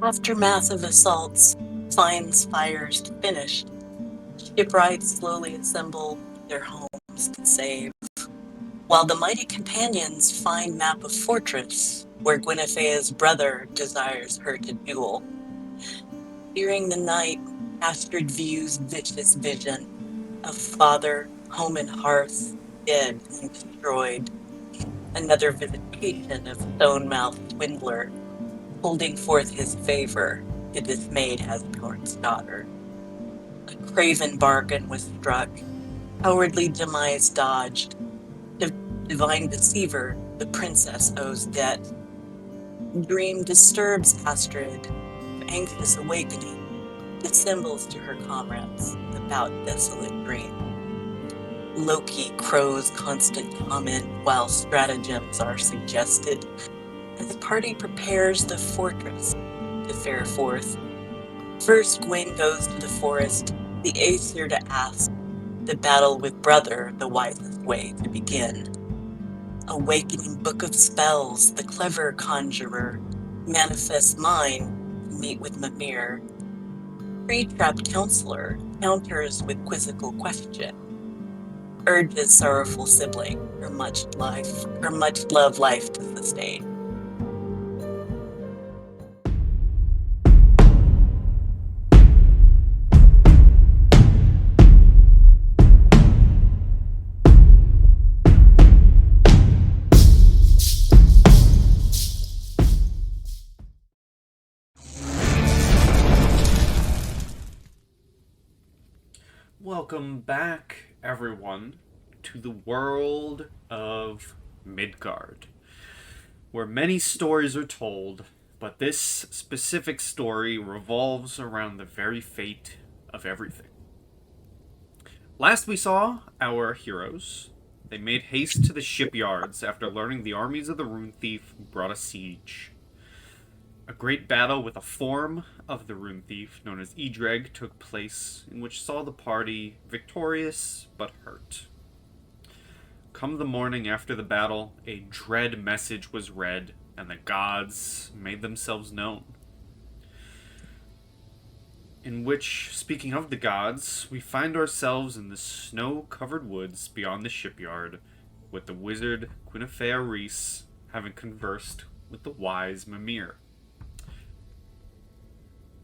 After massive assaults, finds fires finished, shipwrights slowly assemble their homes to save, while the mighty companions find map of fortress where Guinevere's brother desires her to duel. During the night, Astrid views vicious vision of father, home and hearth, dead and destroyed. Another visitation of stone-mouthed swindler, holding forth his favor to dismayed Asgard's daughter. A craven bargain was struck, cowardly demise dodged. Divine deceiver, the princess owes debt. Dream disturbs Astrid, anxious awakening, dissembles to her comrades about desolate dream. Loki crows constant comment while stratagems are suggested as party prepares the fortress to fare forth. First Gwen goes to the forest, the Aesir to ask, the battle with brother the wisest way to begin. Awakening book of spells, the clever conjurer, manifests mind to meet with Mimir. Pre-trapped counselor counters with quizzical question. Urges sorrowful sibling, her much love life to sustain. Welcome back, everyone, to the world of Midgard, where many stories are told, but this specific story revolves around the very fate of everything. Last we saw our heroes. They made haste to the shipyards after learning the armies of the Rune Thief brought a siege. A great battle with a form of the Rune Thief known as Edreg took place, in which saw the party victorious but hurt. Come the morning after the battle, a dread message was read, and the gods made themselves known. In which, speaking of the gods, we find ourselves in the snow-covered woods beyond the shipyard, with the wizard Guinevere Reese having conversed with the wise Mimir.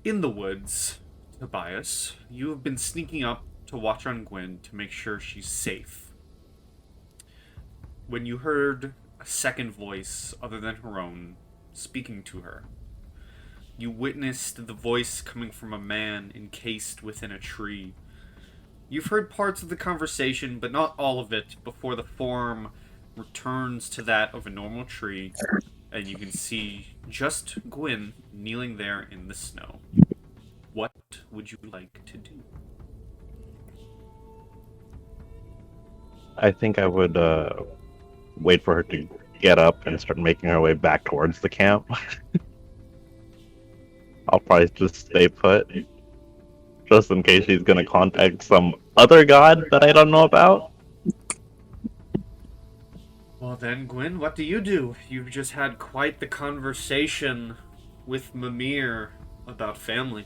In the woods, Tobias, you have been sneaking up to watch on Gwen to make sure she's safe. When you heard a second voice other than her own speaking to her, you witnessed the voice coming from a man encased within a tree. You've heard parts of the conversation, but not all of it, before the form returns to that of a normal tree, and you can see just Gwyn kneeling there in the snow. What would you like to do? I think I would wait for her to get up and start making her way back towards the camp. I'll probably just stay put, just in case she's gonna contact some other god that I don't know about. Well then, Gwyn, what do? You've just had quite the conversation with Mimir about family.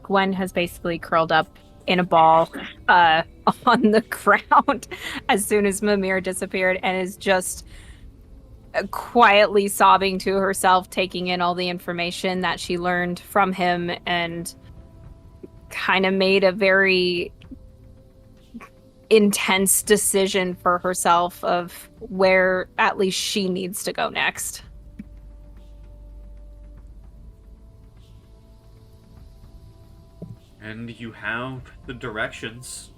Gwen has basically curled up in a ball on the ground as soon as Mimir disappeared and is just quietly sobbing to herself, taking in all the information that she learned from him, and kind of made a very intense decision for herself of where at least she needs to go next. And you have the directions.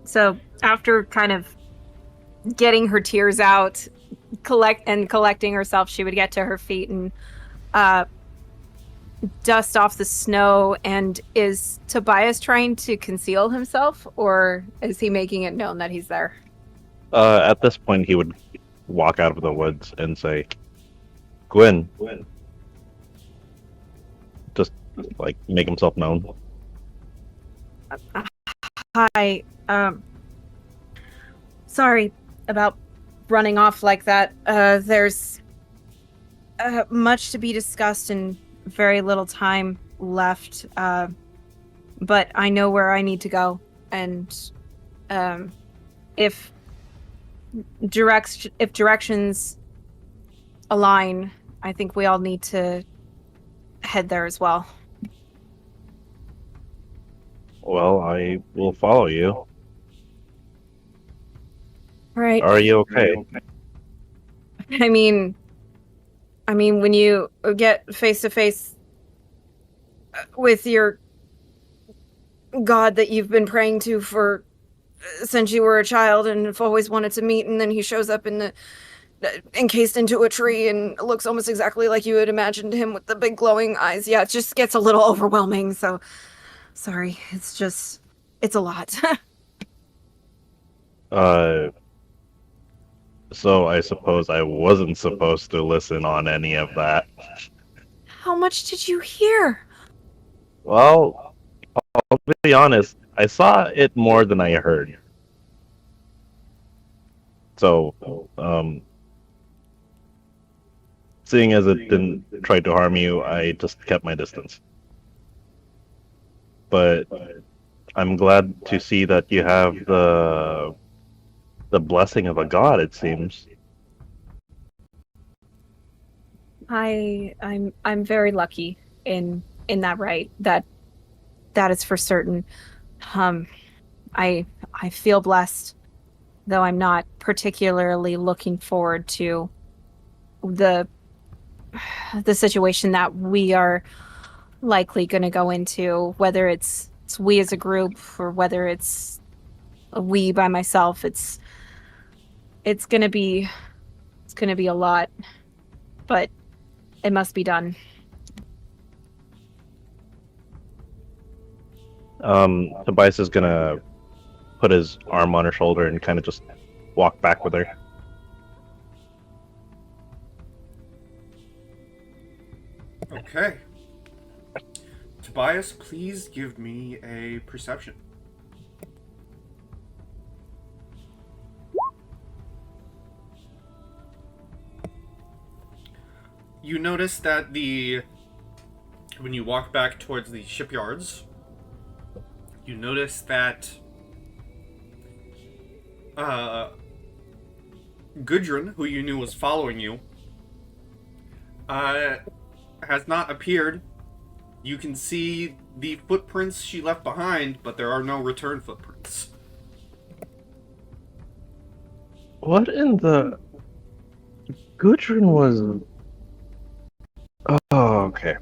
So after kind of getting her tears out, collecting herself, she would get to her feet and dust off the snow. And is Tobias trying to conceal himself, or is he making it known that he's there? At this point, he would walk out of the woods and say, Gwyn. Just, like, make himself known. Hi, sorry, about running off like that. There's much to be discussed and very little time left. But I know where I need to go, and if directions align, I think we all need to head there as well. Well, I will follow you. Right. Are you okay? I mean, when you get face to face with your god that you've been praying to for since you were a child and have always wanted to meet, and then he shows up encased into a tree and looks almost exactly like you had imagined him with the big glowing eyes. Yeah, it just gets a little overwhelming. So, sorry. It's a lot. So I suppose I wasn't supposed to listen on any of that. How much did you hear? Well, I'll be honest, I saw it more than I heard. So, seeing as it didn't try to harm you, I just kept my distance. But I'm glad to see that you have the blessing of a god, it seems. I'm very lucky in that, right? That is for certain. I feel blessed, though I'm not particularly looking forward to the situation that we are likely going to go into, whether it's we as a group or whether it's we by myself. It's going to be a lot, but it must be done. Tobias is gonna put his arm on her shoulder and kind of just walk back with her. Okay. Tobias, please give me a perception. You notice that when you walk back towards the shipyards, you notice that Gudrun, who you knew was following you, has not appeared. You can see the footprints she left behind, but there are no return footprints. What in the... Gudrun was... Oh, okay.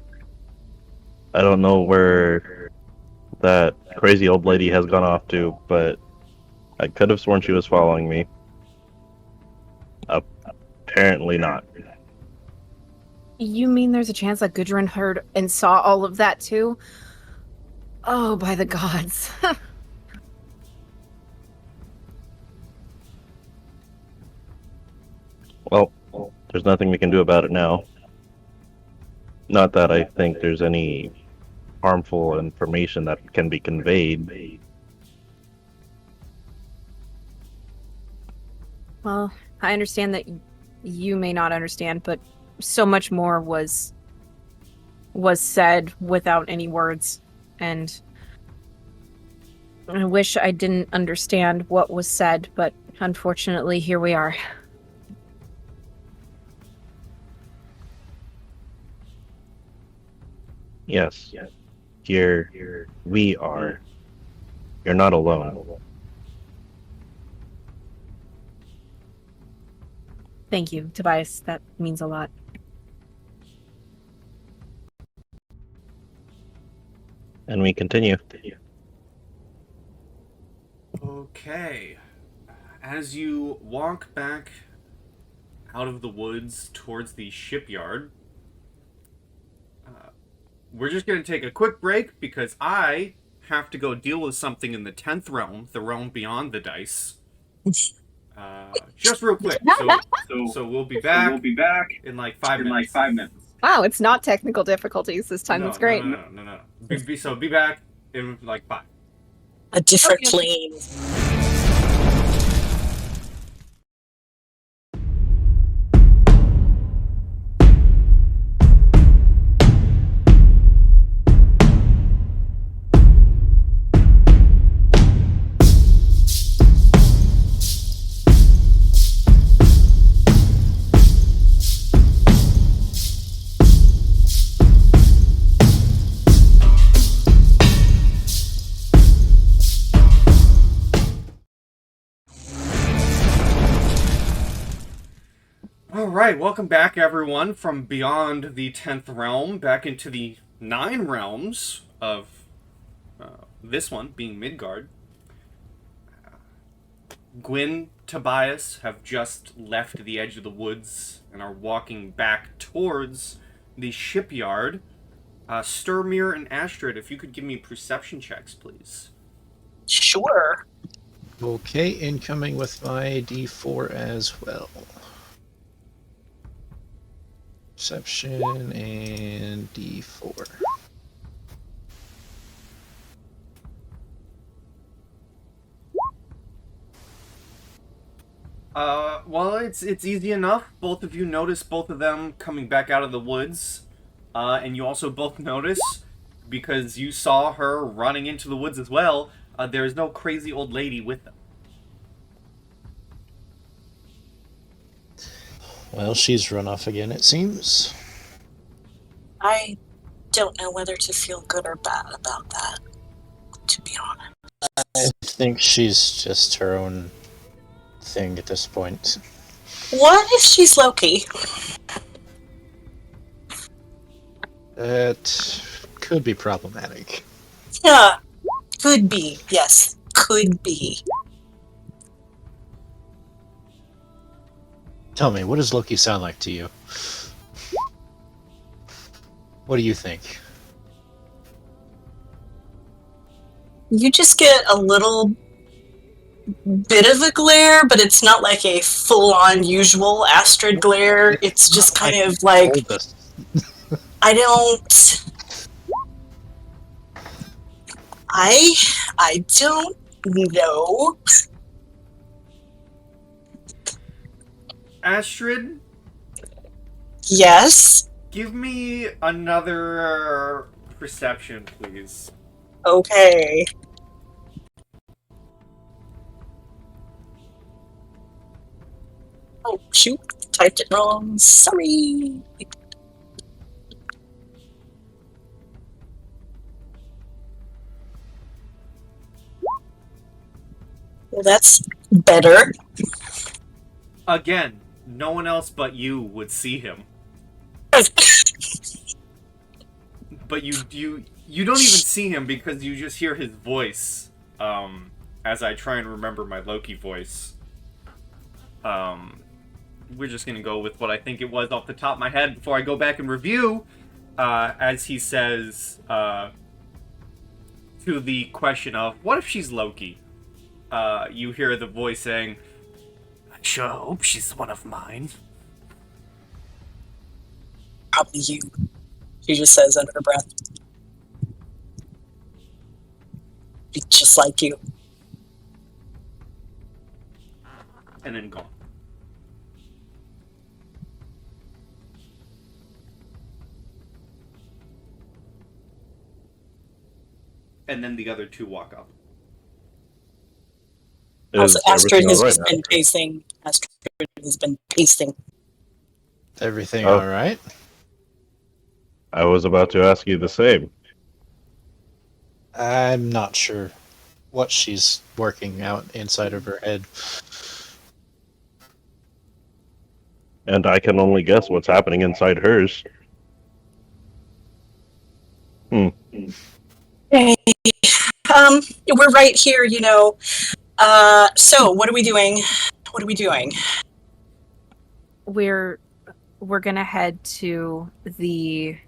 I don't know where that crazy old lady has gone off to, but I could have sworn she was following me. Apparently not. You mean there's a chance that Gudrun heard and saw all of that too? Oh, by the gods. Well, there's nothing we can do about it now. Not that I think there's any harmful information that can be conveyed. Well, I understand that you may not understand, but so much more was said without any words, and I wish I didn't understand what was said, but unfortunately here we are. Yes. Here we are. You're not alone. Thank you, Tobias. That means a lot. And we continue. Okay. As you walk back out of the woods towards the shipyard, we're just going to take a quick break because I have to go deal with something in the 10th realm, the realm beyond the dice. Just real quick. So we'll be back. In like 5 minutes. Wow, it's not technical difficulties this time. That's great. No. Be back in like 5. A different plane. Alright, welcome back everyone from beyond the 10th realm, back into the 9 realms of this one, being Midgard. Gwyn, Tobias have just left the edge of the woods and are walking back towards the shipyard. Sturmir and Astrid, if you could give me perception checks, please. Sure. Okay, incoming with my D4 as well. Perception and D4. Well, it's easy enough. Both of you notice both of them coming back out of the woods. And you also both notice, because you saw her running into the woods as well, there is no crazy old lady with them. Well, she's run off again, it seems. I don't know whether to feel good or bad about that, to be honest. I think she's just her own thing at this point. What if she's Loki? That could be problematic. Yeah, could be. Yes, could be. Tell me, what does Loki sound like to you? What do you think? You just get a little bit of a glare, but it's not like a full-on usual Astrid glare. It's just kind of like, I don't know. Astrid, Yes. give me another perception, please. Okay. Oh, shoot. Typed it wrong. Sorry. Well, that's better. Again, no one else but you would see him. But you don't even see him because you just hear his voice. As I try and remember my Loki voice. We're just gonna go with what I think it was off the top of my head before I go back and review. As he says to the question of, what if she's Loki? You hear the voice saying, I sure hope she's one of mine. Probably you. She just says under her breath. Be just like you. And then gone. And then the other two walk up. Also, Astrid has just right been pacing. Astrid has been pacing. Everything Oh. alright? I was about to ask you the same. I'm not sure what she's working out inside of her head. And I can only guess what's happening inside hers. Hey, we're right here, you know. So what are we doing? What are we doing? We're gonna head to the.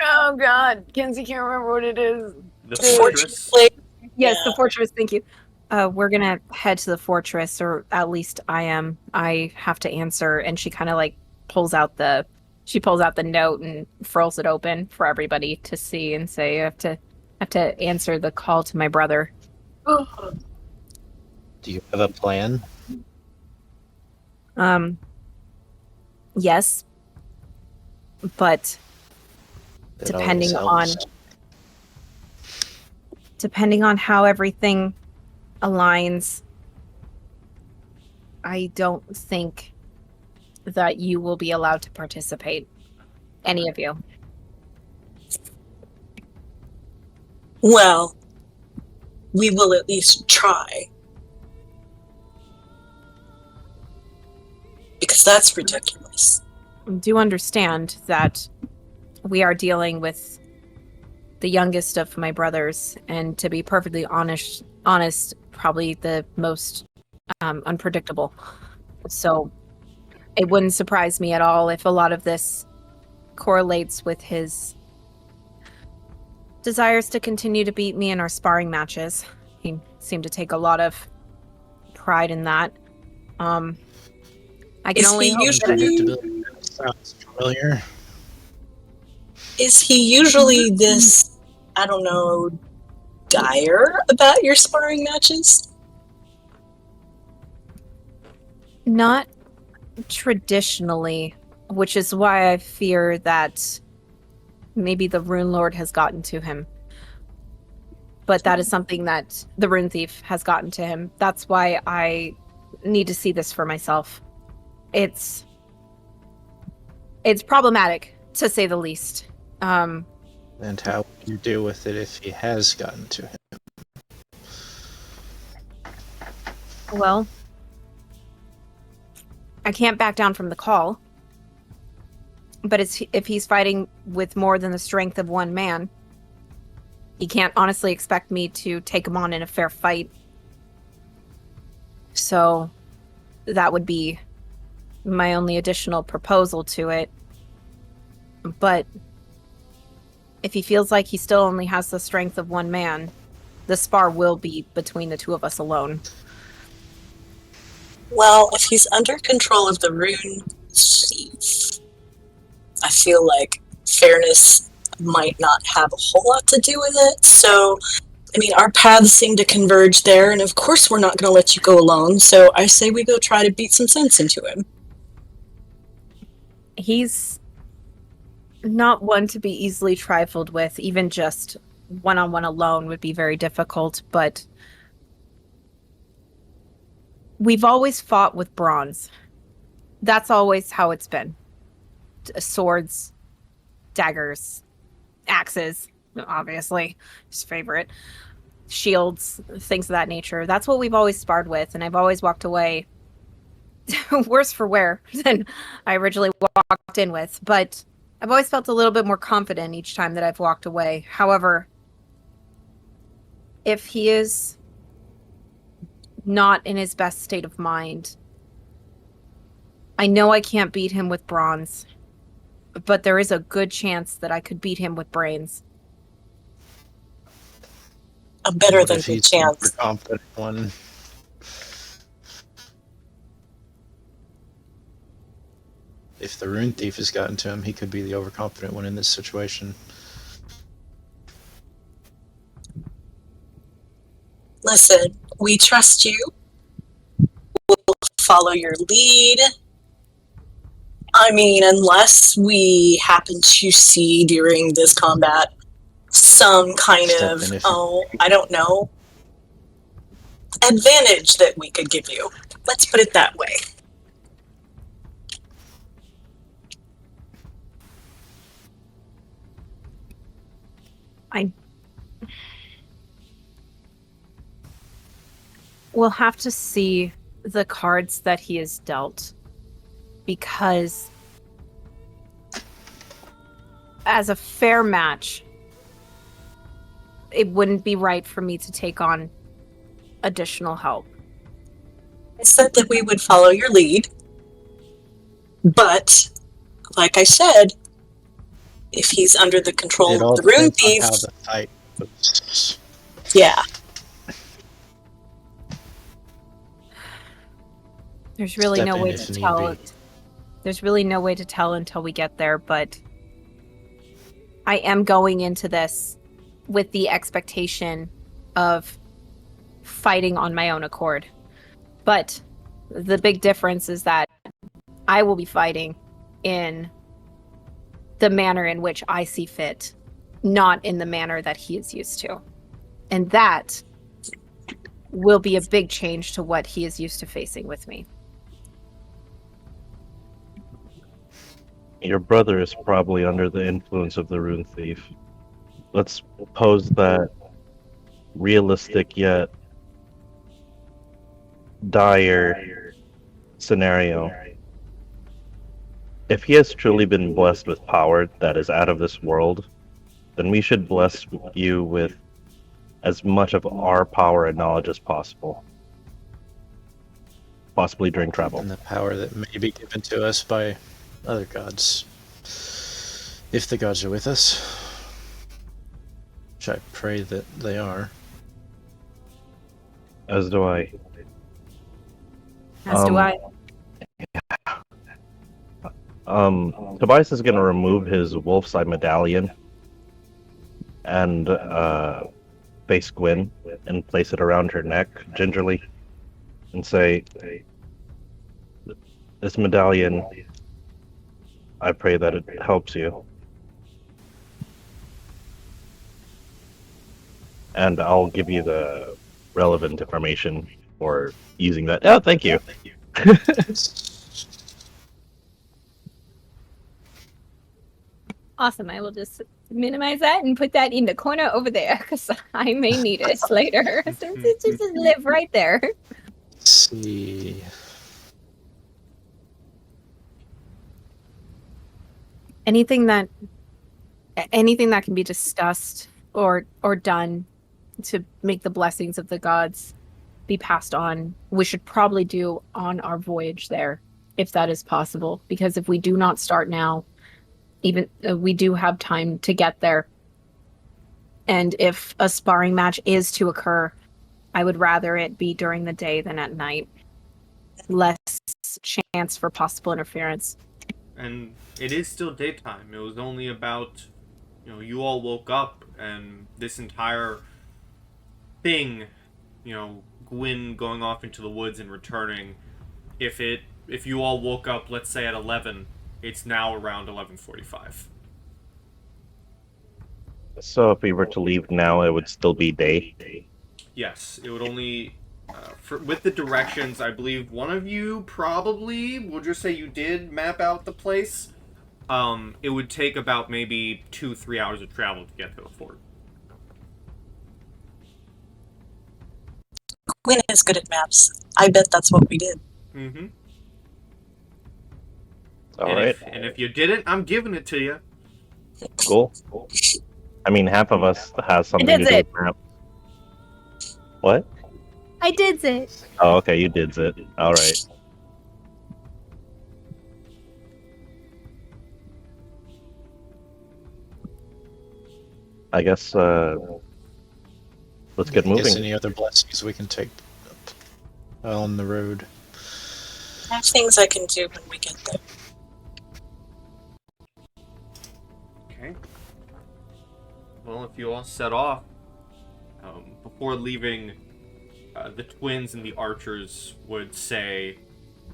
Oh God, Kenzie can't remember what it is. The Fortress fortress. place? Yes, Yeah. the fortress. Thank you. We're gonna head to the fortress, or at least I am. I have to answer, and she kind of like pulls out the note and furls it open for everybody to see, and say, I have to answer the call to my brother. Do you have a plan? Yes, but It depending always helps. depending on how everything aligns, I don't think that you will be allowed to participate. Any of you. Well, we will at least try. Because that's ridiculous. Do understand that we are dealing with the youngest of my brothers, and to be perfectly honest, probably the most unpredictable. So it wouldn't surprise me at all if a lot of this correlates with his desires to continue to beat me in our sparring matches. He seemed to take a lot of pride in that. I can Is only he hope that Predictability sounds familiar. Is he usually this, I don't know, dire about your sparring matches? not traditionally, which is why I fear that maybe the Rune Lord has gotten to him. But that is something that the Rune Thief has gotten to him. That's why I need to see this for myself. It's problematic, to say the least. And how would you deal with it if he has gotten to him? Well, I can't back down from the call. But if he's fighting with more than the strength of one man, he can't honestly expect me to take him on in a fair fight. So that would be my only additional proposal to it. But if he feels like he still only has the strength of one man, the spar will be between the two of us alone. Well, if he's under control of the Rune Thief, I feel like fairness might not have a whole lot to do with it. So, I mean, our paths seem to converge there, and of course we're not going to let you go alone, so I say we go try to beat some sense into him. He's not one to be easily trifled with. Even just one-on-one alone would be very difficult, but we've always fought with bronze. That's always how it's been. Swords, daggers, axes, obviously, his favorite, shields, things of that nature. That's what we've always sparred with, and I've always walked away worse for wear than I originally walked in with. But I've always felt a little bit more confident each time that I've walked away. However, if he is not in his best state of mind, I know I can't beat him with bronze, but there is a good chance that I could beat him with brains. A better What than if good he's the chance. confident one? If the Rune Thief has gotten to him, he could be the overconfident one in this situation. Listen, we trust you. We'll follow your lead. I mean, unless we happen to see during this combat some kind of, I don't know, advantage that we could give you. Let's put it that way. We'll have to see the cards that he has dealt, because as a fair match, it wouldn't be right for me to take on additional help. I said that we would follow your lead, but, like I said, if he's under the control It of all the Rune depends on Thief, how the fight goes. yeah. There's really Step no in way if to need tell. be. There's really no way to tell until we get there, but I am going into this with the expectation of fighting on my own accord. But the big difference is that I will be fighting in the manner in which I see fit, not in the manner that he is used to. And that will be a big change to what he is used to facing with me. Your brother is probably under the influence of the Rune Thief. Let's pose that realistic yet dire scenario. If he has truly been blessed with power that is out of this world, then we should bless you with as much of our power and knowledge as possible. Possibly during travel. And the power that may be given to us by other gods. If the gods are with us. Which I pray that they are. As do I. As do I. Tobias is gonna remove his wolf's eye medallion and face Gwyn and place it around her neck gingerly and say, "This medallion, I pray that it helps you." And I'll give you the relevant information for using that. Oh, thank you. Awesome. I will just minimize that and put that in the corner over there because I may need it later. Since it just live right there. Let's see. Anything that can be discussed or done to make the blessings of the gods be passed on, we should probably do on our voyage there, if that is possible. Because if we do not start now, even we do have time to get there. And if a sparring match is to occur, I would rather it be during the day than at night. Less chance for possible interference. And it is still daytime. It was only about, you all woke up and this entire thing, Gwyn going off into the woods and returning. If you all woke up, let's say at 11, it's now around 11:45. So if we were to leave now, it would still be day. Yes, it would only... with the directions, I believe one of you probably, we'll just say you did map out the place. It would take about maybe 2-3 hours of travel to get to the fort. Gwyn is good at maps. I bet that's what we did. Mm-hmm. All right. And if you didn't, I'm giving it to you. Cool. I mean, half of us has something to do with map. What? I did it. Oh, okay, you did it. All right. I guess let's get moving. Guess any other blessings we can take on the road? I have things I can do when we get there. Okay. Well, if you all set off, before leaving, the twins and the archers would say,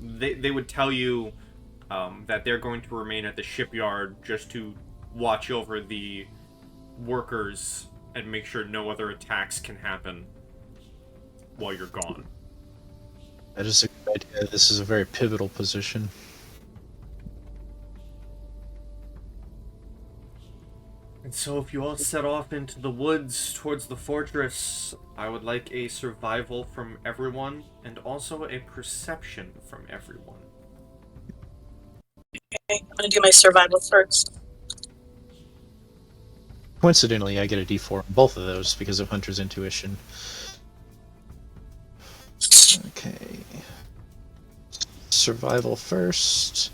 they would tell you that they're going to remain at the shipyard just to watch over the workers and make sure no other attacks can happen while you're gone. That is a good idea. This is a very pivotal position. And so if you all set off into the woods towards the fortress, I would like a survival from everyone and also a perception from everyone. Okay, I'm gonna do my survival first. Coincidentally, I get a D4 on both of those because of Hunter's intuition. Okay. Survival first.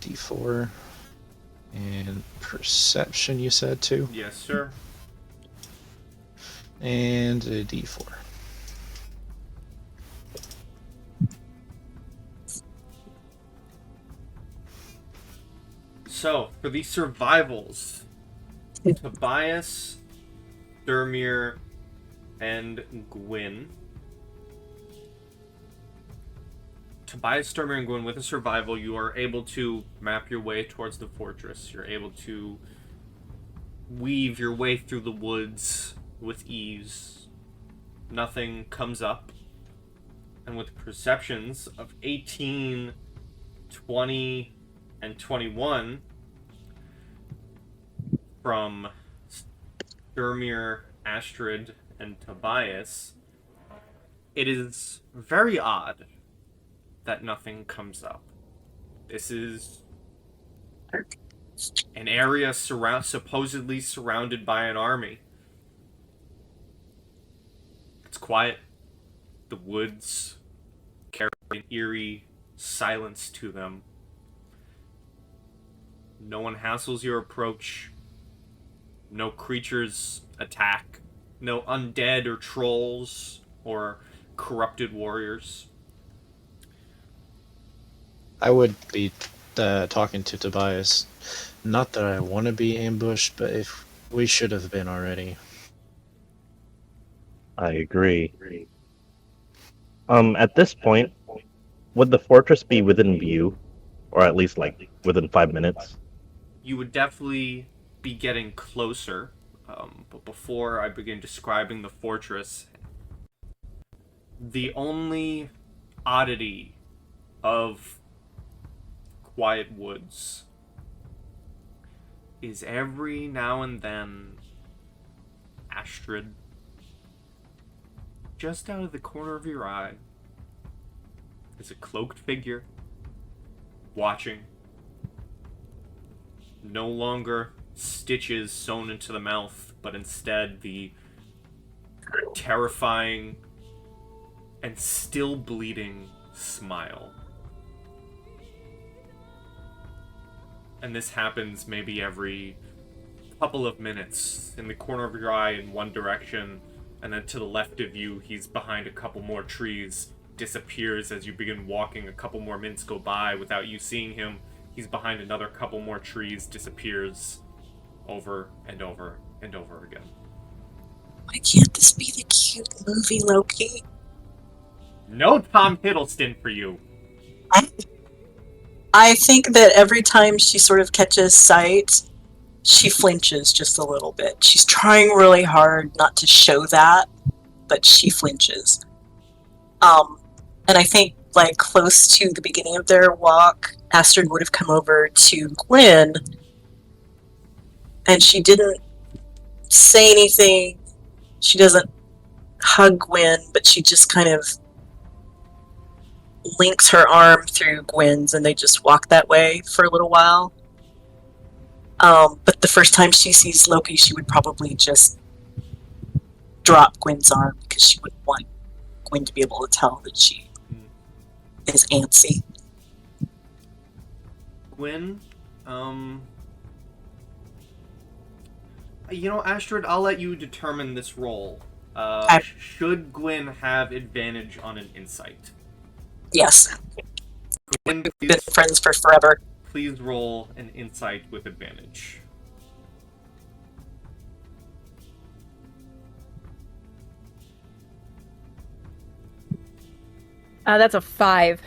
D4. And perception, you said, too? Yes, sir. And a D4. So, for the survivals, Tobias, Dermir, and Gwyn. Tobias, Dermir, and Gwyn, with a survival, you are able to map your way towards the fortress. You're able to weave your way through the woods with ease. Nothing comes up. And with perceptions of 18, 20, and 21 from Dermir, Astrid, and Tobias, it is very odd that nothing comes up. This is an area supposedly surrounded by an army. It's quiet. The woods carry an eerie silence to them. No one hassles your approach. No creatures attack. No undead or trolls or corrupted warriors. I would be talking to Tobias. Not that I want to be ambushed, but if we should have been already. I agree. At this point, would the fortress be within view, or at least like within 5 minutes? You would definitely be getting closer, but before I begin describing the fortress, the only oddity of Quiet Woods is every now and then, Astrid, just out of the corner of your eye, is a cloaked figure, watching. No longer stitches sewn into the mouth, but instead the terrifying and still bleeding smile. And this happens maybe every couple of minutes. In the corner of your eye in one direction, and then to the left of you, he's behind a couple more trees, disappears as you begin walking. A couple more minutes go by without you seeing him. He's behind another couple more trees, disappears over and over and over again. Why can't this be the cute movie, Loki? No Tom Hiddleston for you. I think that every time she sort of catches sight, she flinches just a little bit. She's trying really hard not to show that, but she flinches. And I think, like, close to the beginning of their walk, Astrid would have come over to Gwen, and she didn't say anything. She doesn't hug Gwen, but she just kind of links her arm through Gwen's, and they just walk that way for a little while. But the first time she sees Loki, she would probably just drop Gwen's arm because she wouldn't want Gwen to be able to tell that she is antsy. Gwen, Astrid, I'll let you determine this roll. Should Gwen have advantage on an insight? Yes. Gwen, We've been friends for forever. please roll an insight with advantage. That's a 5.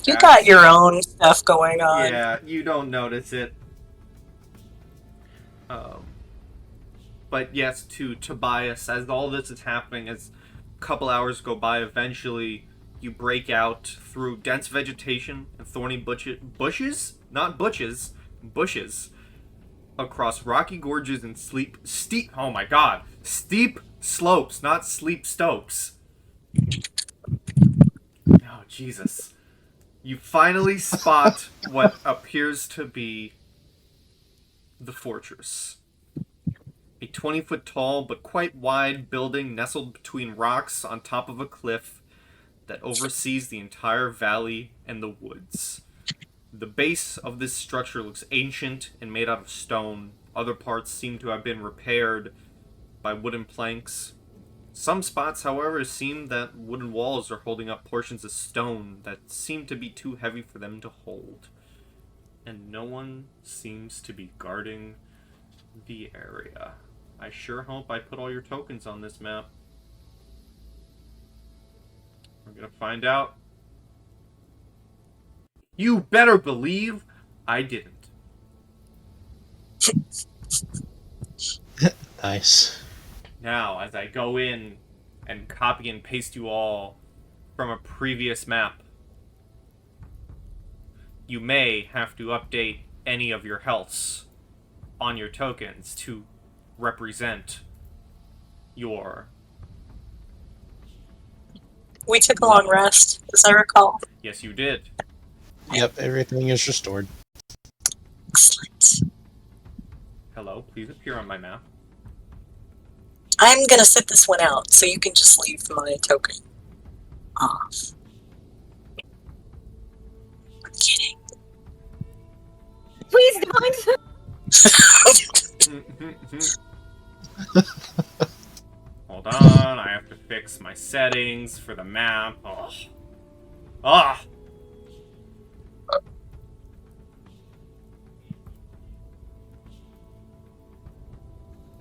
You got your own stuff going on. Yeah, you don't notice it. But yes, to Tobias, as all this is happening, as a couple hours go by, eventually you break out through dense vegetation and thorny bushes, across rocky gorges and steep slopes, not sleep stokes. Oh, Jesus. You finally spot what appears to be the fortress. A 20-foot tall but quite wide building nestled between rocks on top of a cliff that oversees the entire valley and the woods. The base of this structure looks ancient and made out of stone. Other parts seem to have been repaired by wooden planks. Some spots, however, seem that wooden walls are holding up portions of stone that seem to be too heavy for them to hold. And no one seems to be guarding the area. I sure hope I put all your tokens on this map. We're gonna find out. You better believe I didn't. Nice. Now, as I go in and copy and paste you all from a previous map, you may have to update any of your healths on your tokens to represent your... We took a long rest, as I recall. Yes, you did. Yep, everything is restored. Excellent. Hello, please appear on my map. I'm gonna sit this one out, so you can just leave my token off. I'm kidding. Please don't. Hold on, I have to fix my settings for the map. Oh. Ah!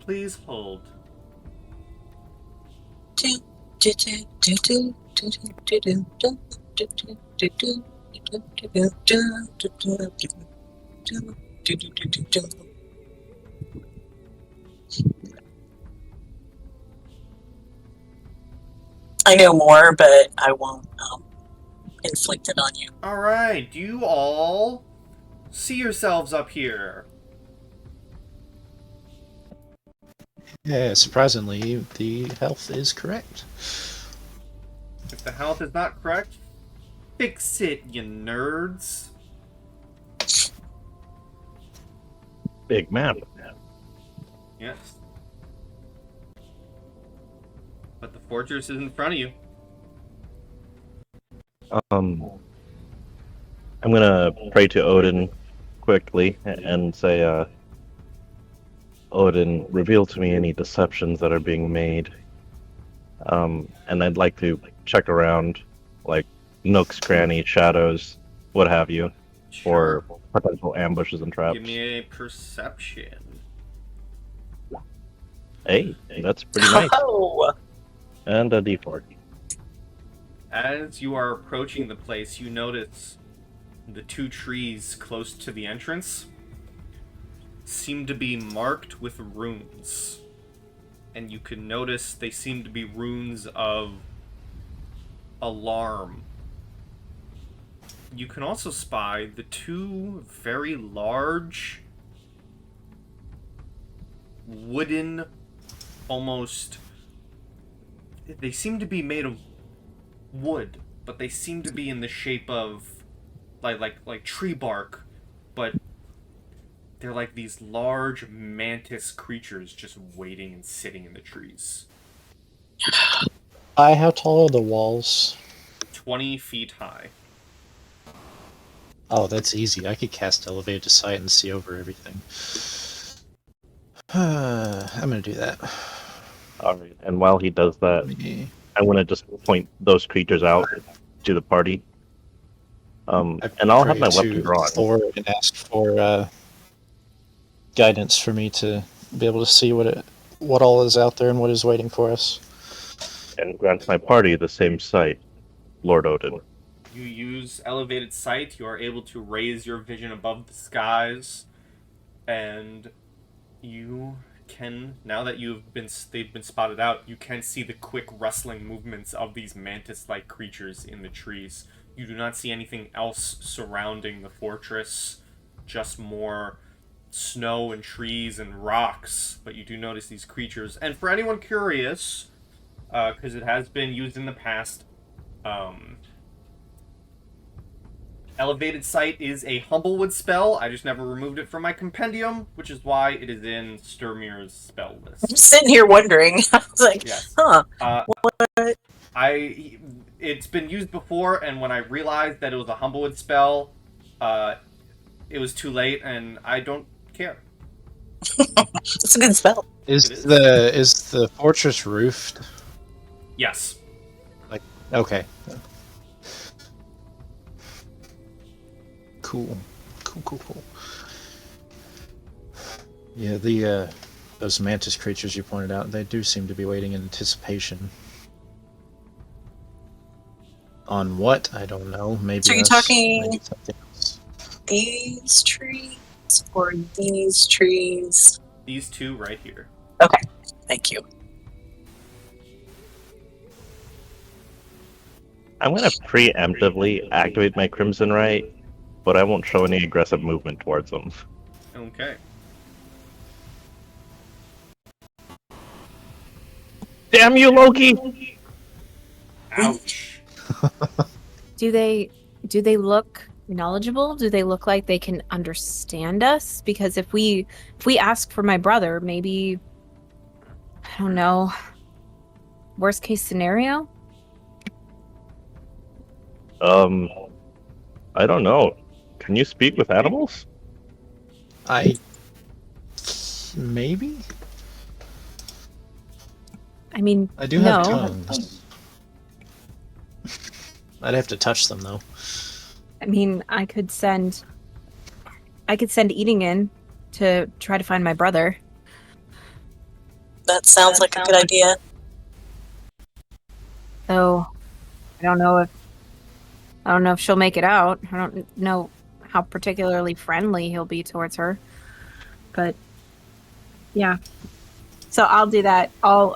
Please hold. I know more, but I won't inflict it on you. Alright, do you all see yourselves up here? Yeah, surprisingly, the health is correct. If the health is not correct, fix it, you nerds. Big map. Yes. But the fortress is in front of you. I'm gonna pray to Odin quickly and say, Odin, reveal to me any deceptions that are being made. And I'd like to check around, like nooks, crannies, shadows, what have you, Sure. for potential ambushes and traps. Give me a perception. Hey, that's pretty nice. Oh, And a D4. As you are approaching the place, you notice the two trees close to the entrance seem to be marked with runes. And you can notice they seem to be runes of alarm. You can also spy the two very large wooden, almost... They seem to be made of wood, but they seem to be in the shape of like tree bark, but they're like these large mantis creatures just waiting and sitting in the trees. How tall are the walls? 20 feet high. Oh, that's easy. I could cast Elevated Sight and see over everything. I'm gonna do that. Alright, and while he does that, Me. I want to just point those creatures out to the party. And I'll have my weapon to drawn. Thor and ask for guidance for me to be able to see what all is out there and what is waiting for us. And grant my party the same sight, Lord Odin. You use elevated sight, you are able to raise your vision above the skies, and you can, now that they've been spotted out, you can see the quick rustling movements of these mantis-like creatures in the trees. You do not see anything else surrounding the fortress, just more snow and trees and rocks, but you do notice these creatures. And for anyone curious, because it has been used in the past, Elevated Sight is a Humblewood spell. I just never removed it from my compendium, which is why it is in Sturmir's spell I'm list. sitting here wondering. I was like, Yes. huh. What? It's been used before, and when I realized that it was a Humblewood spell, it was too late, and I don't care. It's a good spell. Is It the fortress roofed? Yes. Okay. Cool. Yeah, those mantis creatures you pointed out, they do seem to be waiting in anticipation. On what? I don't know. Maybe So you're us, talking- maybe something else. These trees or these trees? These two right here. Okay, thank you. I'm going to preemptively activate my Crimson Right, but I won't show any aggressive movement towards them. Okay. Damn you, Loki! Ouch. Do they look knowledgeable? Do they look like they can understand us? Because if we ask for my brother, maybe, I don't know, worst case scenario? I don't know. Can you speak with animals? Maybe? I mean, I do have tongues. I'd have to touch them though. I mean, I could send Eating in to try to find my brother. That sounds like a good idea. So I don't know if she'll make it out. I don't know how particularly friendly he'll be towards her. But yeah. So I'll do that. I'll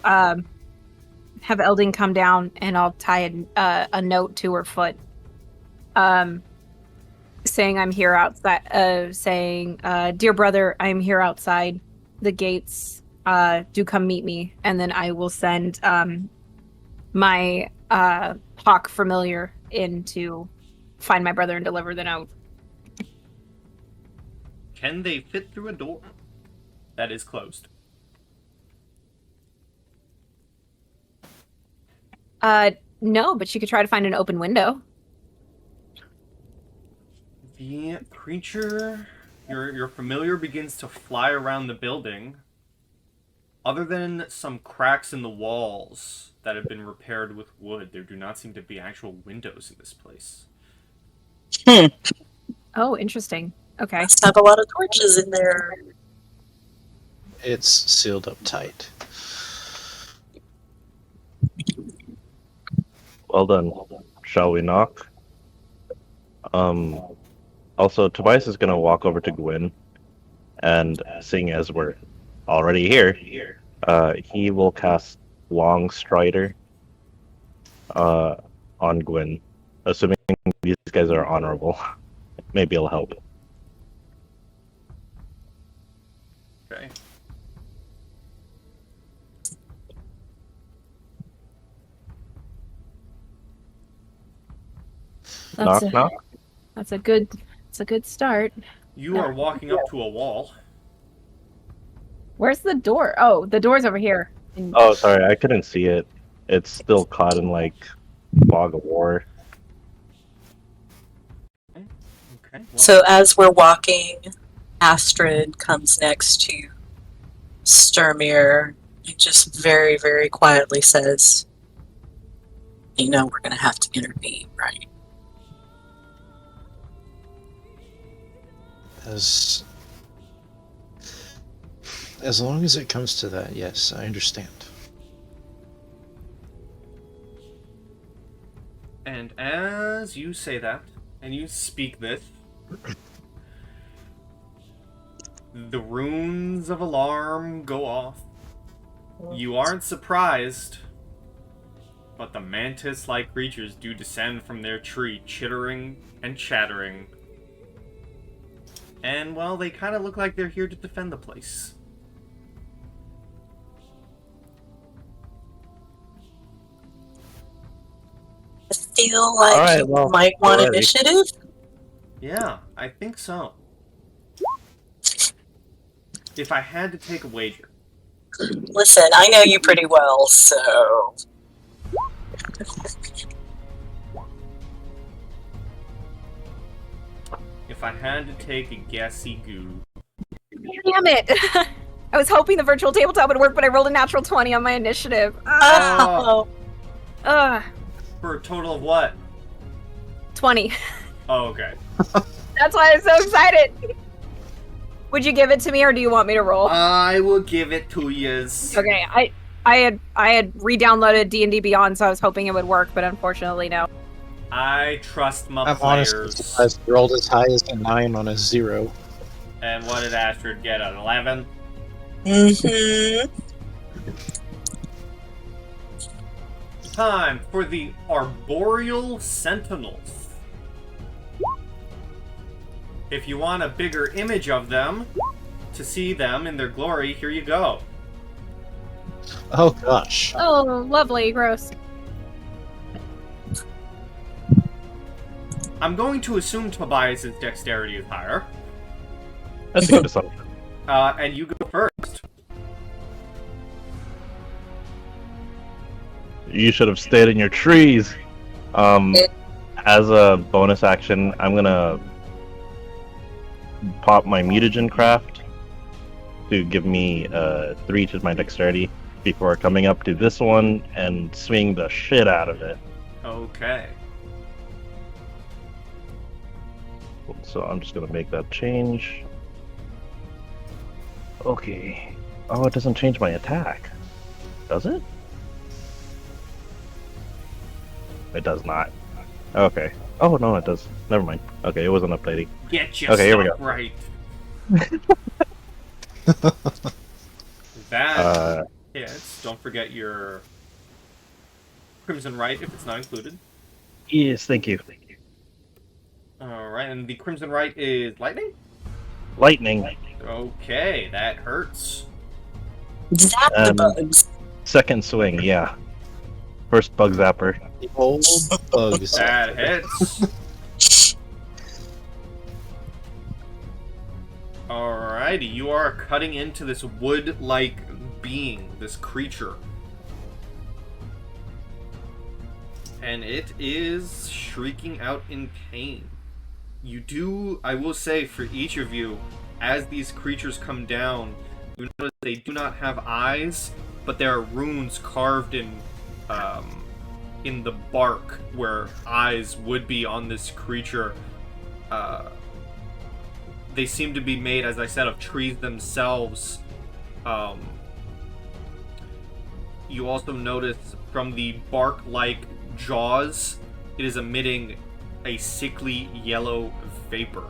have Elding come down and I'll tie a note to her foot. Saying I'm here outside, saying, dear brother, I'm here outside the gates. Do come meet me. And then I will send my hawk familiar in to find my brother and deliver the note. Can they fit through a door that is closed? No, but she could try to find an open window. The creature, your familiar, begins to fly around the building. Other than some cracks in the walls that have been repaired with wood, there do not seem to be actual windows in this place. Oh, interesting. Okay. Must have a lot of torches in there. It's sealed up tight. Well done. Shall we knock? Also, Tobias is gonna walk over to Gwyn, and seeing as we're already here, he will cast Long Strider on Gwyn, assuming these guys are honorable. Maybe it'll help. Okay. Knock. That's a good start. You are walking up to a wall. Where's the door? Oh, the door's over here. Oh, sorry, I couldn't see it. It's still caught in like fog of war. Okay. Well, So as we're walking, Astrid comes next to Sturmir and just very, very quietly says, "You know we're going to have to intervene, right?" As long as it comes to that, yes, I understand. and as you say that, and you speak this, the runes of alarm go off. You aren't surprised, but the mantis-like creatures do descend from their tree, chittering and chattering. And, well, they kind of look like they're here to defend the place. I feel like Alright, you well, might want alrighty. initiative. Yeah, I think so. If I had to take a wager. Listen, I know you pretty well, so... If I had to take a guessy goo. Damn it! I was hoping the virtual tabletop would work, but I rolled a natural 20 on my initiative. Oh. For a total of what? 20. Oh, okay. That's why I'm so excited. Would you give it to me, or do you want me to roll? I will give it to yous. Okay, I had re-downloaded D&D Beyond, so I was hoping it would work, but unfortunately, no. I trust my I'm honestly players. surprised you rolled as high as a 9 on a 0. And what did Astrid get? An 11? Mm-hmm. Time for the Arboreal Sentinels. If you want a bigger image of them, to see them in their glory, here you go. Oh gosh. Oh, lovely, gross. I'm going to assume Tobias' dexterity is higher. That's a good assumption. And you go first. You should have stayed in your trees. As a bonus action, I'm gonna pop my mutagen craft to give me 3 to my dexterity before coming up to this one and swing the shit out of it. Okay. So I'm just gonna make that change. Okay. Oh, it doesn't change my attack. Does it? It does not. Okay. Oh, no, it does. Never mind. Okay, it wasn't updating. Get yourself Okay, here we go. right. That hits. Don't forget your Crimson Right if it's not included. Yes, thank you. Alright, and the Crimson Right is lightning? Lightning. Okay, that hurts. Zap the bugs. Second swing, yeah. First bug zapper. The old bugs. That hits. Alrighty, you are cutting into this wood-like being, this creature. And it is shrieking out in pain. You do, I will say, for each of you, as these creatures come down, you notice they do not have eyes, but there are runes carved in the bark where eyes would be on this creature. They seem to be made, as I said, of trees themselves. You also notice from the bark-like jaws, it is emitting a sickly yellow vapor.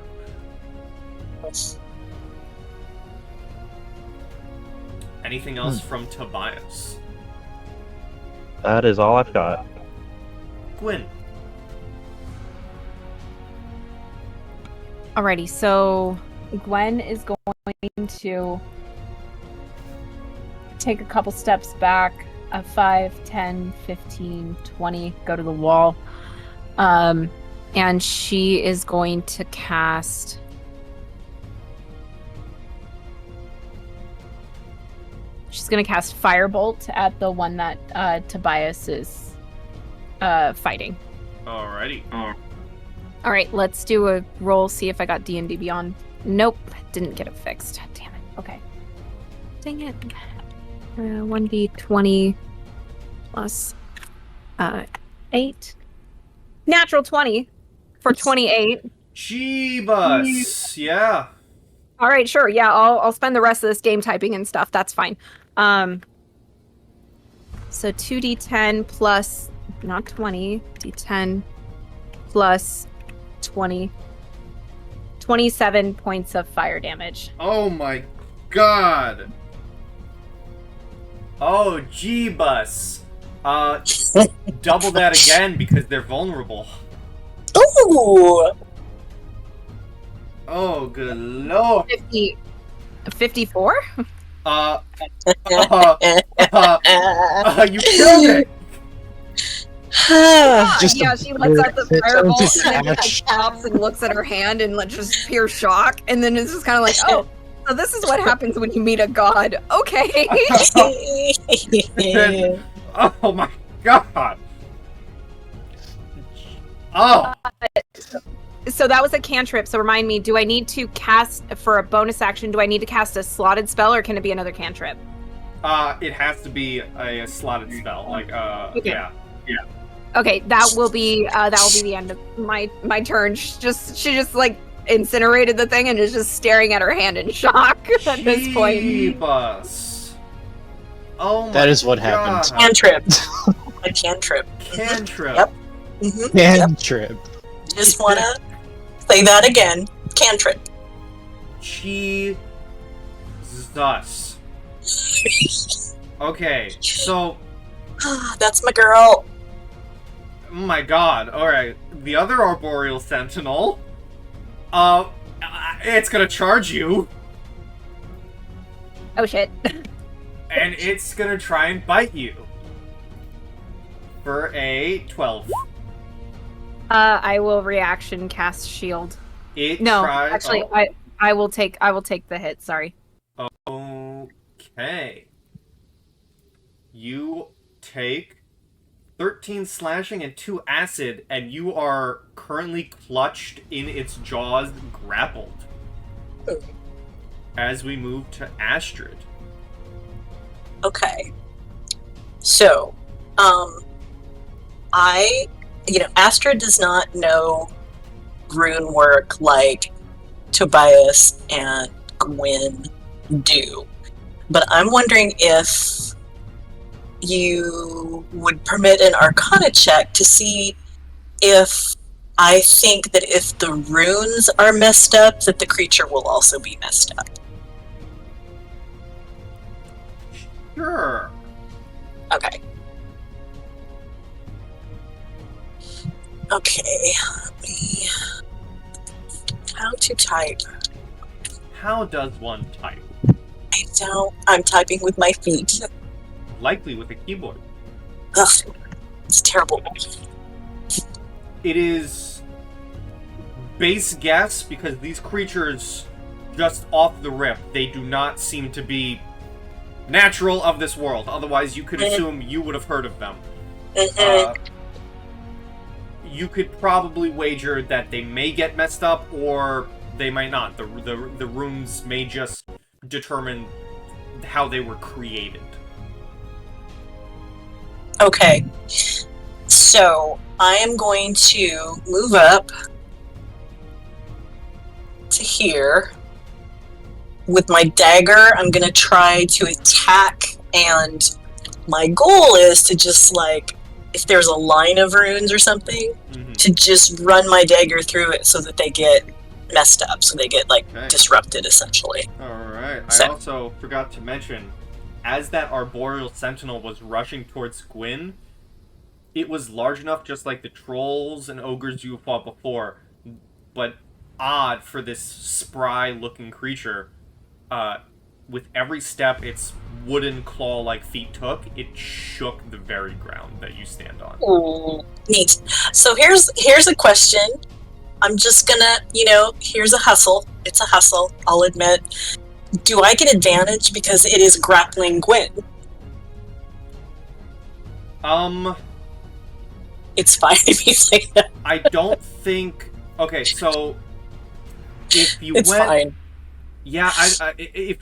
Anything else from Tobias? That is all I've got. Gwyn. Alrighty, so Gwen is going to take a couple steps back, 5, 10, 15, 20, go to the wall. And she is going to cast... She's going to cast Firebolt at the one that Tobias is fighting. Alrighty. All right, let's do a roll, see if I got D&D Beyond. Nope, didn't get it fixed. Damn it. Okay. Dang it. 1d20 plus 8. Natural 20 for 28. Jeebus! Yeah. All right, sure. Yeah, I'll spend the rest of this game typing and stuff. That's fine. So 2d10 plus, not 20, d10 plus 20. 27 points of fire damage. Oh my god. Oh, Jeebus. Double that again because they're vulnerable. Ooh! Oh, good lord. 54? You killed it! Just yeah, she lets out the it fireball turns to and then ash. just stops and looks at her hand in like just pure shock, and then it's just kind of like, oh, so this is what happens when you meet a god. Okay. Oh my god! Oh! So that was a cantrip. So remind me, do I need to cast for a bonus action? Do I need to cast a slotted spell, or can it be another cantrip? It has to be a slotted spell. Like, Okay. yeah. Okay, that will be the end of my turn. She just like incinerated the thing and is just staring at her hand in shock at this point. Jeebus. Oh my That is what god. happened. Cantrip. A cantrip. Cantrip. Yep. Mm-hmm. Cantrip. Just wanna say that again. Cantrip. Jesus. Okay, so... That's my girl. Oh my god, alright. The other Arboreal Sentinel... it's gonna charge you, Oh shit. and it's gonna try and bite you. For a 12. I will reaction cast shield. No, actually, I will take the hit. Sorry. Okay. You take 13 slashing and 2 acid, and you are currently clutched in its jaws, grappled. As we move to Astrid. Okay. So, Astrid does not know rune work like Tobias and Gwyn do. But I'm wondering if you would permit an Arcana check to see if I think that if the runes are messed up, that the creature will also be messed up. Sure. Okay. Okay. How to type? How does one type? I don't. I'm typing with my feet. Likely with a keyboard. Ugh, it's terrible. It is base guess because these creatures, just off the rip, they do not seem to be natural of this world. Otherwise, you could assume you would have heard of them. You could probably wager that they may get messed up or they might not. The runes may just determine how they were created. Okay. So, I am going to move up to here. With my dagger, I'm going to try to attack, and my goal is to just, if there's a line of runes or something, to just run my dagger through it so that they get messed up, so they get, disrupted, essentially. Alright. So. I also forgot to mention, as that Arboreal Sentinel was rushing towards Gwyn, it was large enough, just like the trolls and ogres you fought before, but odd for this spry-looking creature. With every step its wooden claw-like feet took, it shook the very ground that you stand on. Ooh, neat. So here's a question. I'm just gonna, here's a hustle. It's a hustle, I'll admit. Do I get advantage because it is grappling Gwyn? It's fine if you say that. I don't think... Okay, so... If you it's went... fine. Yeah,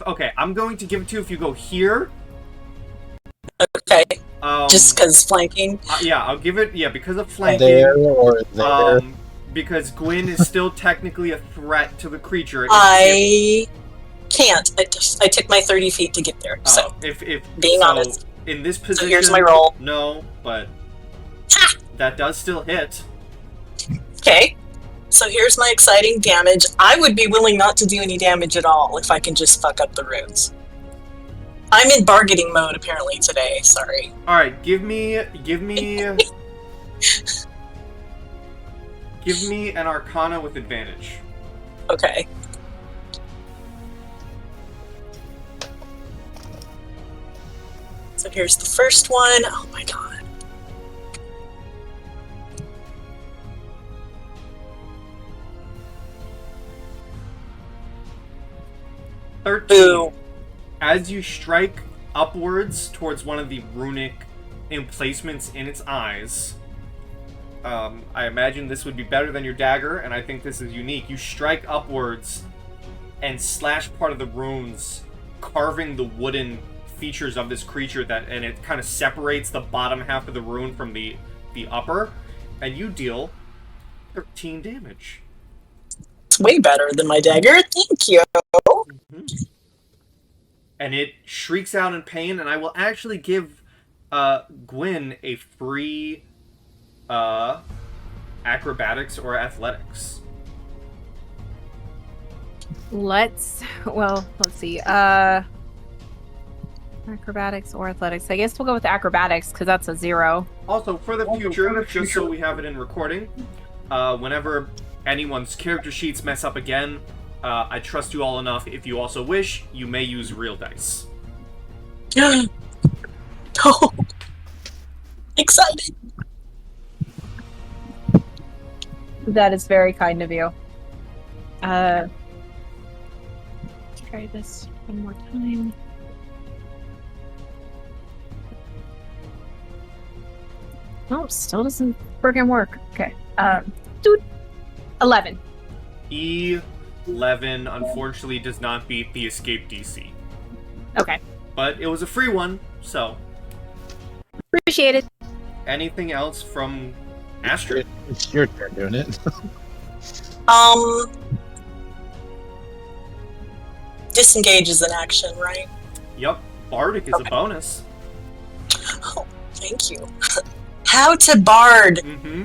okay, I'm going to give it to you if you go here. Okay. Just because flanking? Yeah, I'll give it, because of flanking. There or there. Because Gwyn is still technically a threat to the creature. I can't. I took my 30 feet to get there, so... Being honest. In this position... So here's my roll. No, but... Ha! That does still hit. Okay. So here's my exciting damage. I would be willing not to do any damage at all if I can just fuck up the runes. I'm in bargaining mode apparently today, sorry. Alright, give me give me an Arcana with advantage. Okay. So here's the first one. Oh my god. 13. Boo. As you strike upwards towards one of the runic emplacements in its eyes, I imagine this would be better than your dagger, and I think this is unique. You strike upwards and slash part of the runes, carving the wooden features of this creature, and it kind of separates the bottom half of the rune from the upper, and you deal 13 damage. It's way better than my dagger, thank you. Mm-hmm. And it shrieks out in pain, and I will actually give Gwyn a free acrobatics or athletics. Let's see. Acrobatics or athletics. I guess we'll go with acrobatics because that's a 0. Also, for the future, just so we have it in recording, whenever anyone's character sheets mess up again, I trust you all enough. If you also wish, you may use real dice. Oh, excited. That is very kind of you. Try this one more time. Nope, still doesn't friggin' work. Okay. Dude. 11. E11 unfortunately does not beat the escape DC. Okay. But it was a free one, so. Appreciate it. Anything else from Astrid? It's your turn doing it. Disengage is an action, right? Yep. Bardic is a bonus. Oh, thank you. How to bard? Mm-hmm.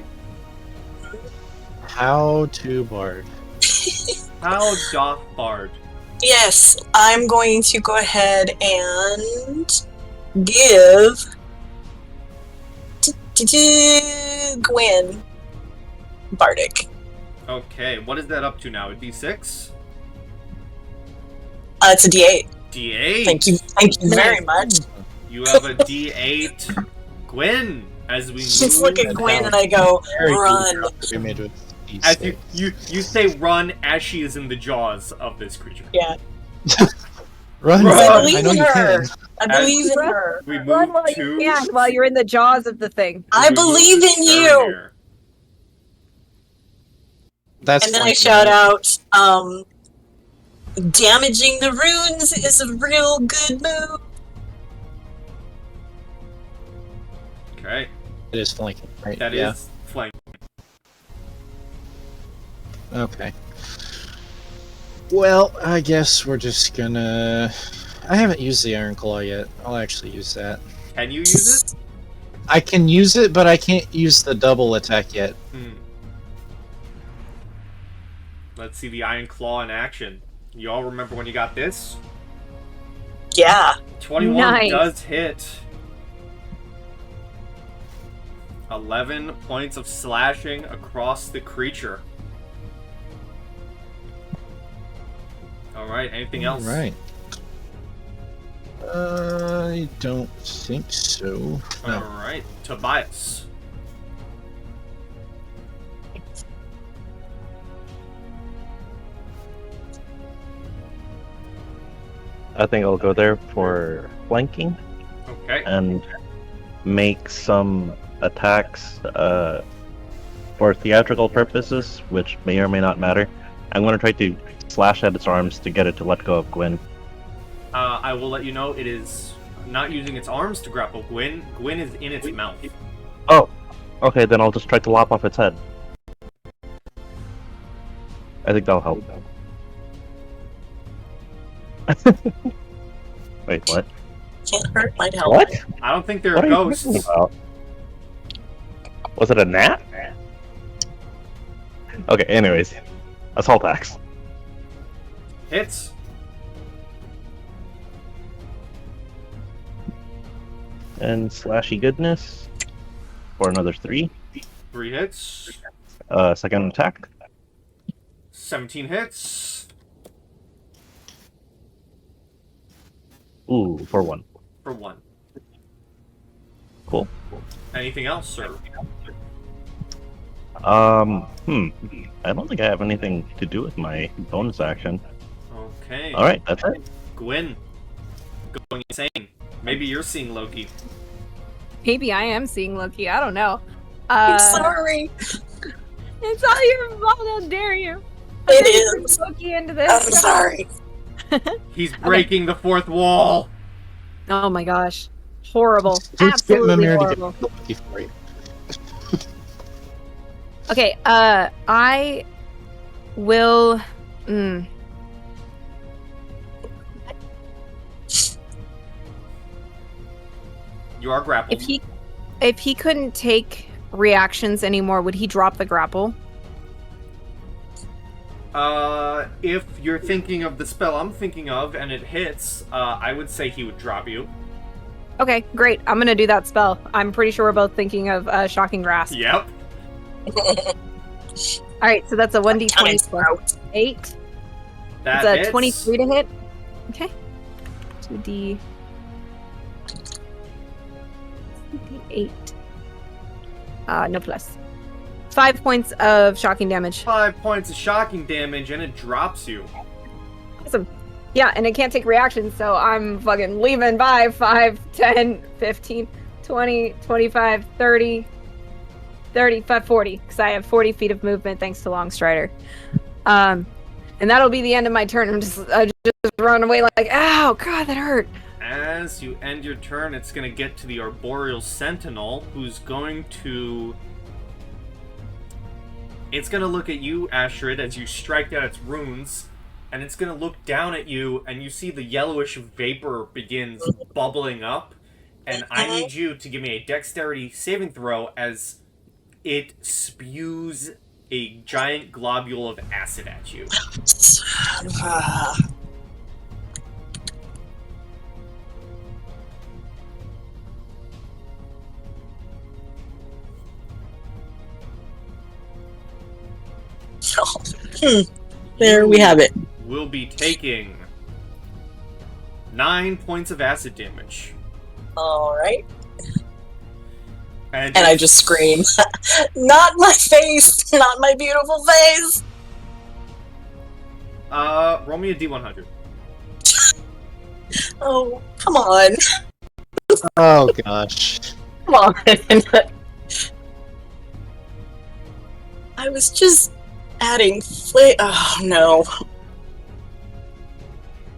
How to bard. How doth bard? Yes, I'm going to go ahead and give Gwen Bardic. Okay, what is that up to now? A D6? It's a D8. D8? Thank you very much. You have a D8. Gwen, as we Just move. look at Gwen and I go, run. We made with As you say run as she is in the jaws of this creature. Yeah. Run! I I believe know in you her. can. I believe in her. We Run move while to... you can, while you're in the jaws of the thing. I we move believe to in you. Faramir. That's And then I flanking, shout right? out, damaging the runes is a real good move. Okay, It is flanking, right? that is flank. Okay. Well, I guess we're just gonna... I haven't used the Iron Claw yet. I'll actually use that. Can you use it? I can use it, but I can't use the double attack yet. Let's see the Iron Claw in action. You all remember when you got this? Yeah. 21 Nice. does hit. 11 points of slashing across the creature. Alright, anything else? Right. I don't think so. No. Alright, Tobias. I think I'll go there for flanking Okay. and make some attacks for theatrical purposes, which may or may not matter. I'm going to try to slash at its arms to get it to let go of Gwen. I will let you know it is not using its arms to grapple Gwyn. Gwyn is in its mouth. Oh, okay, then I'll just try to lop off its head. I think that'll help. Wait, what? Can't hurt, might help. What? I don't think they're What are you ghosts. talking about? Was it a gnat? Okay, anyways. Assault axe. Hits. And slashy goodness. For another 3. 3 hits. Second attack. 17 hits. Ooh, for 1. For 1. Cool. Anything else, sir? I don't think I have anything to do with my bonus action. Okay. Alright, that's it. Gwyn. Going insane. Maybe you're seeing Loki. Maybe I am seeing Loki. I don't know. I'm sorry. It's all your fault. How dare you? It is. Loki into this. I'm sorry. He's breaking the fourth wall. Oh my gosh. Horrible. Just get Absolutely Mimir to horrible. get Loki for you. Okay, I will. You are grappled. If he couldn't take reactions anymore, would he drop the grapple? If you're thinking of the spell I'm thinking of and it hits, I would say he would drop you. Okay, great. I'm gonna do that spell. I'm pretty sure we're both thinking of Shocking Grasp. Yep. All right, so that's a 1d20 Cunning plus sprout. 8. That It's a hits. 23 to hit. Okay. 2d. 2d8. No plus. 5 points of shocking damage. 5 points of shocking damage, and it drops you. Awesome. Yeah, and it can't take reactions, so I'm fucking leaving by 5, 10, 15, 20, 25, 30, 35, 40, because I have 40 feet of movement thanks to Long Strider. And that'll be the end of my turn. I just run away like, ow, God, that hurt. As you end your turn, it's going to get to the Arboreal Sentinel, who's going to... It's going to look at you, Astrid, as you strike out its runes, and it's going to look down at you, and you see the yellowish vapor begins bubbling up, and I need you to give me a dexterity saving throw as it spews a giant globule of acid at you. There we have it. Will be taking 9 points of acid damage. Alright. And I just scream. Not my face! Not my beautiful face! Roll me a D100. Oh, come on. Oh gosh. Come on. I was just adding oh no.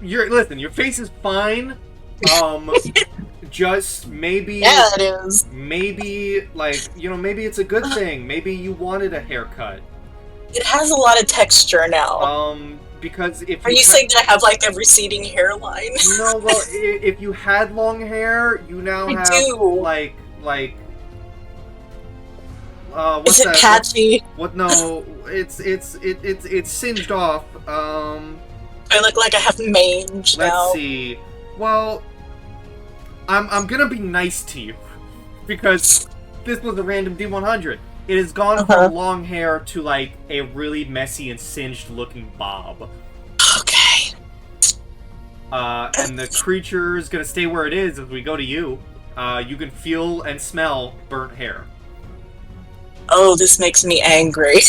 Listen, your face is fine. Just maybe... Yeah, it is. Maybe, maybe it's a good thing. Maybe you wanted a haircut. It has a lot of texture now. Because if Are you saying that I have, like, a receding hairline? No, well, if you had long hair, you now have, do. what's Is it that? patchy? No, it's singed off. I look like I have mange now. Let's see. Well, I'm gonna be nice to you, because this was a random D100. It has gone from long hair to, like, a really messy and singed looking bob. Okay. And the creature is gonna stay where it is as we go to you. You can feel and smell burnt hair. Oh, this makes me angry.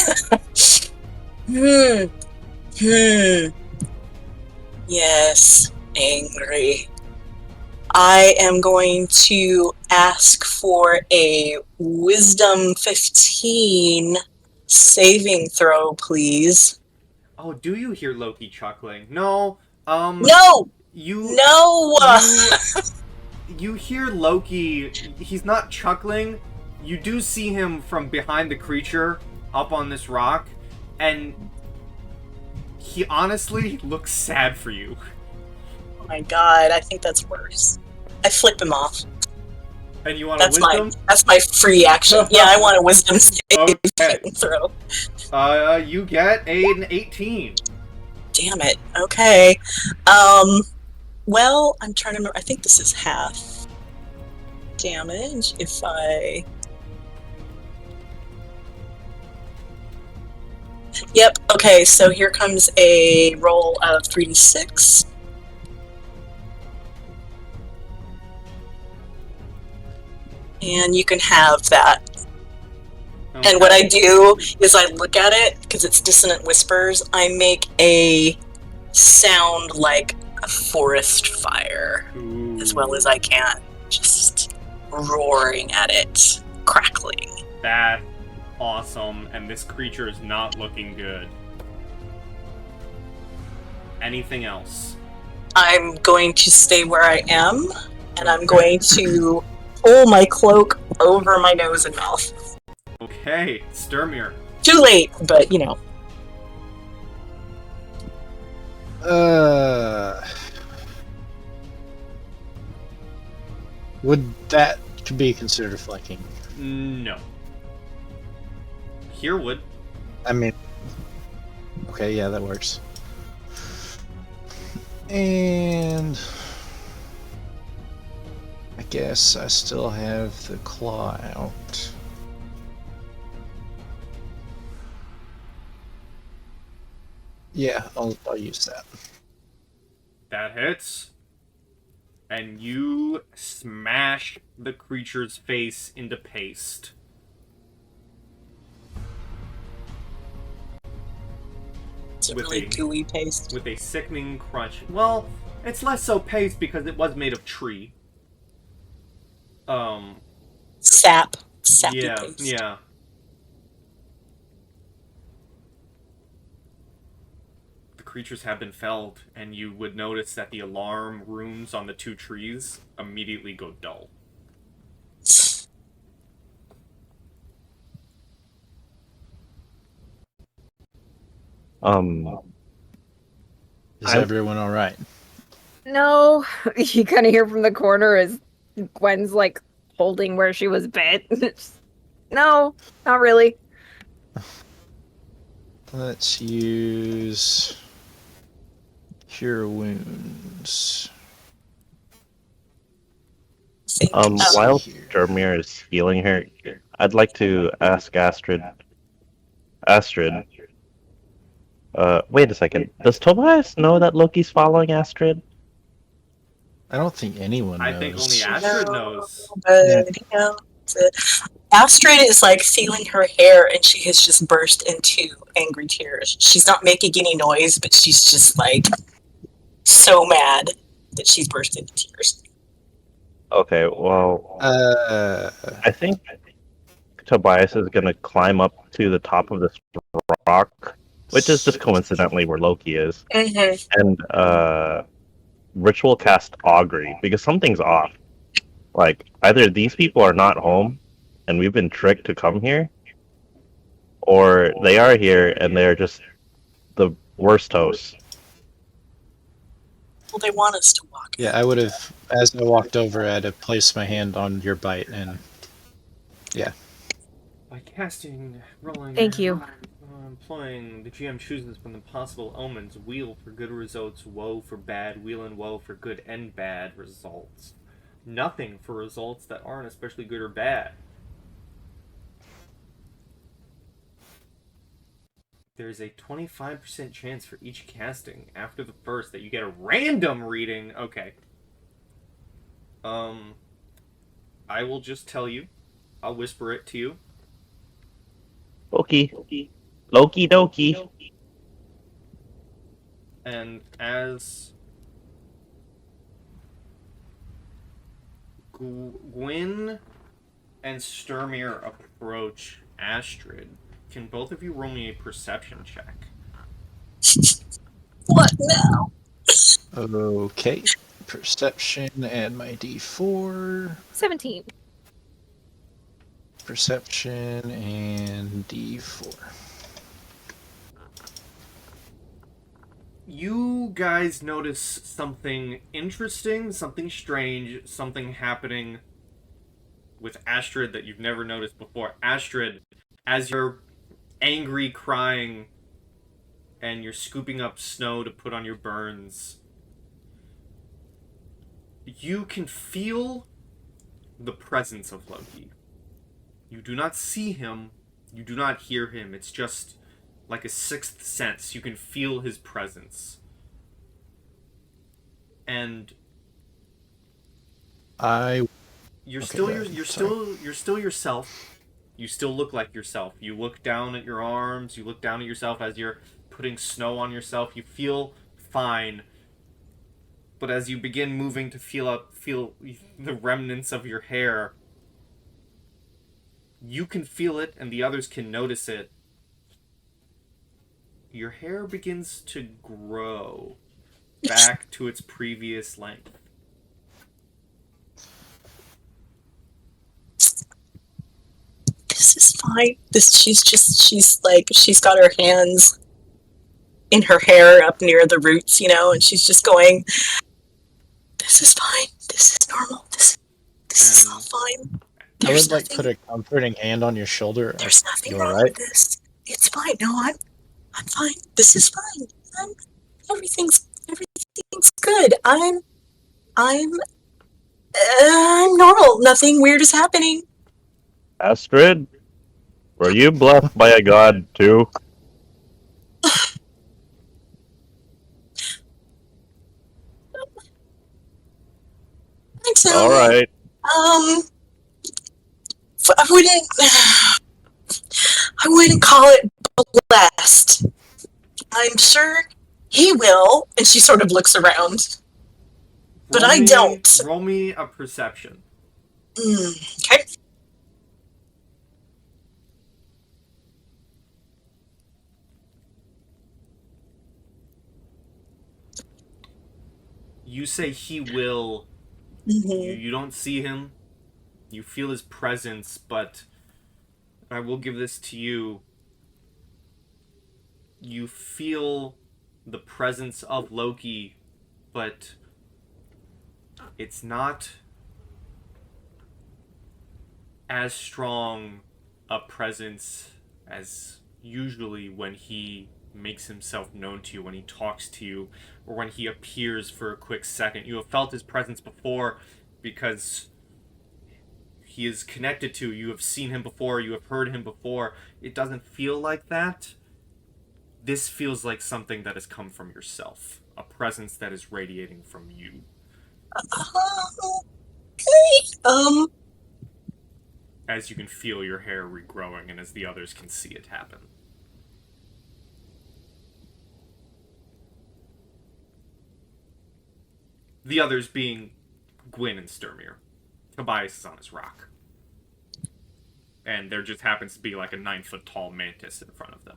Yes, angry. I am going to ask for a Wisdom 15 saving throw, please. Oh, do you hear Loki chuckling? No. No! You hear Loki. He's not chuckling. You do see him from behind the creature up on this rock, and he honestly looks sad for you. Oh my god, I think that's worse. I flip him off. And you want a wisdom? That's my free action. Yeah, I want a wisdom saving throw. You get an 18. Damn it. Okay. Well, I'm trying to remember. I think this is half damage if I... Yep, okay, so here comes a roll of 3d6. And you can have that. Okay. And what I do is I look at it, because it's dissonant whispers, I make a sound like a forest fire, as well as I can. Just roaring at it, crackling. That's awesome, and this creature is not looking good. Anything else? I'm going to stay where I am, and I'm going to pull my cloak over my nose and mouth. Okay, Sturmir. Too late, but you know. Would that be considered flanking? No. Here would. I mean, okay, yeah, that works. And I guess I still have the claw out. Yeah, I'll use that. That hits. And you smash the creature's face into paste. It's a with really gooey paste. with a sickening crunch. Well, it's less so paste because it was made of tree. Sappy Yeah, paste. yeah. The creatures have been felled, and you would notice that the alarm runes on the two trees immediately go dull. Is everyone all right? No, you kind of hear from the corner as Gwen's like holding where she was bit. No, not really. Let's use Cure Wounds. While Dermir is healing her, I'd like to ask Astrid. Astrid, wait a second. Does Tobias know that Loki's following Astrid? I don't think anyone knows. I think only Astrid knows. Astrid is like feeling her hair, and she has just burst into angry tears. She's not making any noise, but she's just like so mad that she's burst into tears. Okay, well, I think Tobias is gonna climb up to the top of this rock, which is just coincidentally where Loki is, and ritual cast augury because something's off. Like either these people are not home, and we've been tricked to come here, or they are here and they're just the worst hosts. Well, they want us to walk. Yeah, I would have, as I walked over, I'd have placed my hand on your bite, and yeah. By casting, rolling, Thank you. Employing, the GM chooses from the possible omens: wheel for good results, woe for bad, wheel and woe for good and bad results. Nothing for results that aren't especially good or bad. There's a 25% chance for each casting after the first that you get a random reading. Okay. I will just tell you. I'll whisper it to you. Loki dokie. And as Gwyn and Sturmir approach Astrid, can both of you roll me a perception check? What now? Okay. Perception and my D4. 17. Perception and D4. You guys notice something interesting, something strange, something happening with Astrid that you've never noticed before. Astrid, as you're angry crying and you're scooping up snow to put on your burns, you can feel the presence of Loki. You do not see him, you do not hear him, it's just like a sixth sense. You can feel his presence. And you're still yourself. You still look like yourself. You look down at your arms, you look down at yourself as you're putting snow on yourself. You feel fine. But as you begin moving to feel the remnants of your hair, you can feel it and the others can notice it. Your hair begins to grow back to its previous length. This is fine. She's got her hands in her hair up near the roots, and she's just going, this is fine. This is normal. This is all fine. I would like put a comforting hand on your shoulder. There's nothing you wrong right? with this. It's fine. No, I'm fine. This is fine. Everything's good. I'm normal. Nothing weird is happening. Astrid, were you blessed by a god too? All right. I wouldn't call it blessed. I'm sure he will. And she sort of looks around. But Roll I me- don't. Roll me a perception. Okay. You say he will. Mm-hmm. You don't see him. You feel his presence, but I will give this to you. You feel the presence of Loki, but it's not as strong a presence as usually when he makes himself known to you, when he talks to you, or when he appears for a quick second. You have felt his presence before because he is connected to you. You have seen him before, you have heard him before. It doesn't feel like that. This feels like something that has come from yourself, a presence that is radiating from you. Okay. As you can feel your hair regrowing and as the others can see it happen. The others being Gwyn and Sturmir. Tobias is on his rock. And there just happens to be like a 9-foot tall mantis in front of them.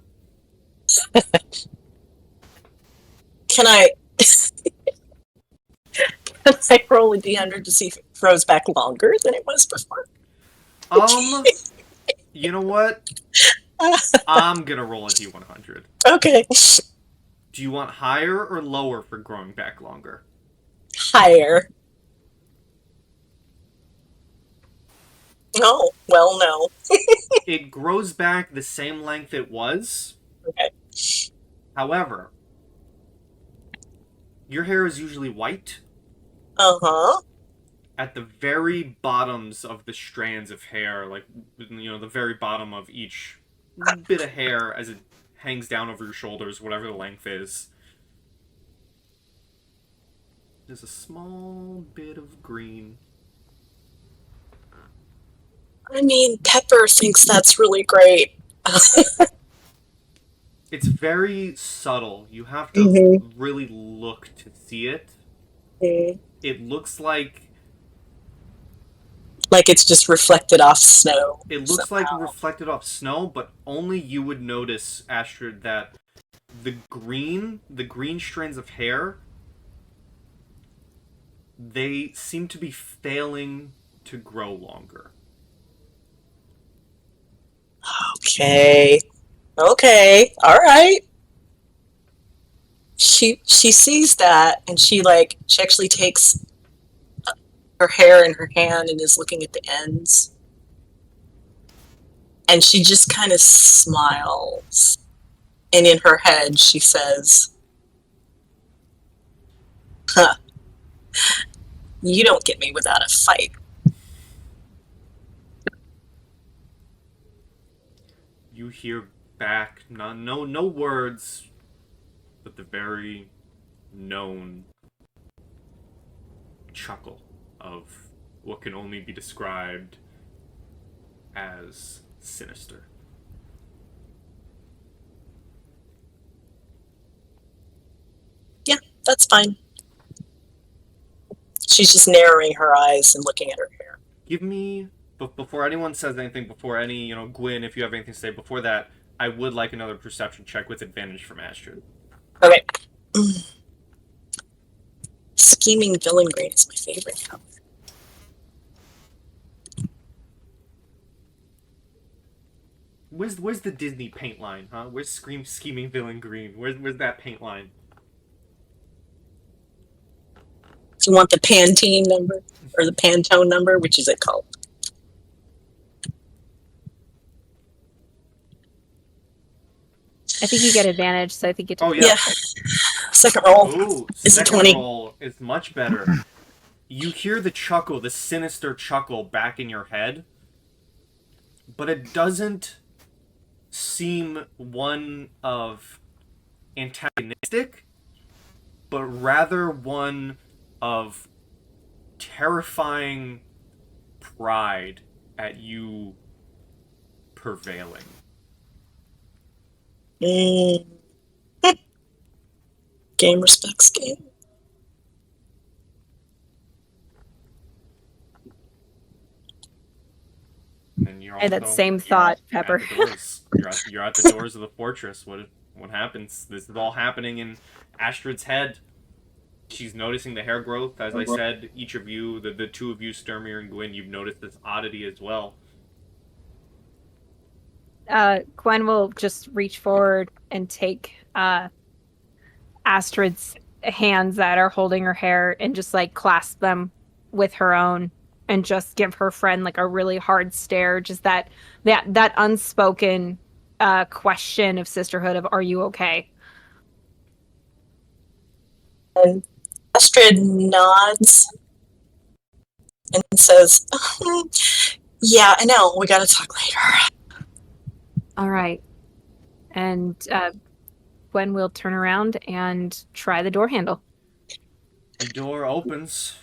Can I roll a d100 to see if it grows back longer than it was before? You know what? I'm gonna roll a d100. Okay. Do you want higher or lower for growing back longer? Higher. Oh, well, no. It grows back the same length it was. Okay. However, your hair is usually white. Uh-huh. At the very bottoms of the strands of hair, like, the very bottom of each bit of hair as it hangs down over your shoulders, whatever the length is, there's a small bit of green. I mean, Pepper thinks that's really great. It's very subtle. You have to really look to see it. Mm. It looks like it's just reflected off snow. It looks somehow. like reflected off snow, but only you would notice, Astrid, that the green strands of hair, they seem to be failing to grow longer. Okay. Okay. All right. She sees that and she actually takes her hair in her hand and is looking at the ends. And she just kind of smiles. And in her head she says, "Huh. You don't get me without a fight." You hear back no words, but the very known chuckle of what can only be described as sinister. Yeah, that's fine. She's just narrowing her eyes and looking at her hair. Give me, before anyone says anything, before any, Gwyn, if you have anything to say before that, I would like another perception check with advantage from Astrid. Okay. Scheming villain green is my favorite color. Where's the Disney paint line, huh? Where's scheming villain green? Where's that paint line? Do you want the Pantene number or the Pantone number? Which is it called? I think you get advantage, so I think you. Oh yeah. Second roll. Ooh, is a second 20. roll is much better. You hear the chuckle, the sinister chuckle back in your head, but it doesn't seem one of antagonistic, but rather one of terrifying pride at you prevailing. Game respects game. And you're I had also that same thought, Pepper. at the doors. You're at the doors of the fortress. What happens? This is all happening in Astrid's head. She's noticing the hair growth. As I said, each of you, the two of you, Sturmir and Gwyn, you've noticed this oddity as well. Gwen will just reach forward and take Astrid's hands that are holding her hair and just like clasp them with her own and just give her friend like a really hard stare, just that unspoken question of sisterhood of are you okay? And Astrid nods and says, yeah, I know, we gotta talk later. All right. And Gwen will turn around and try the door handle. The door opens,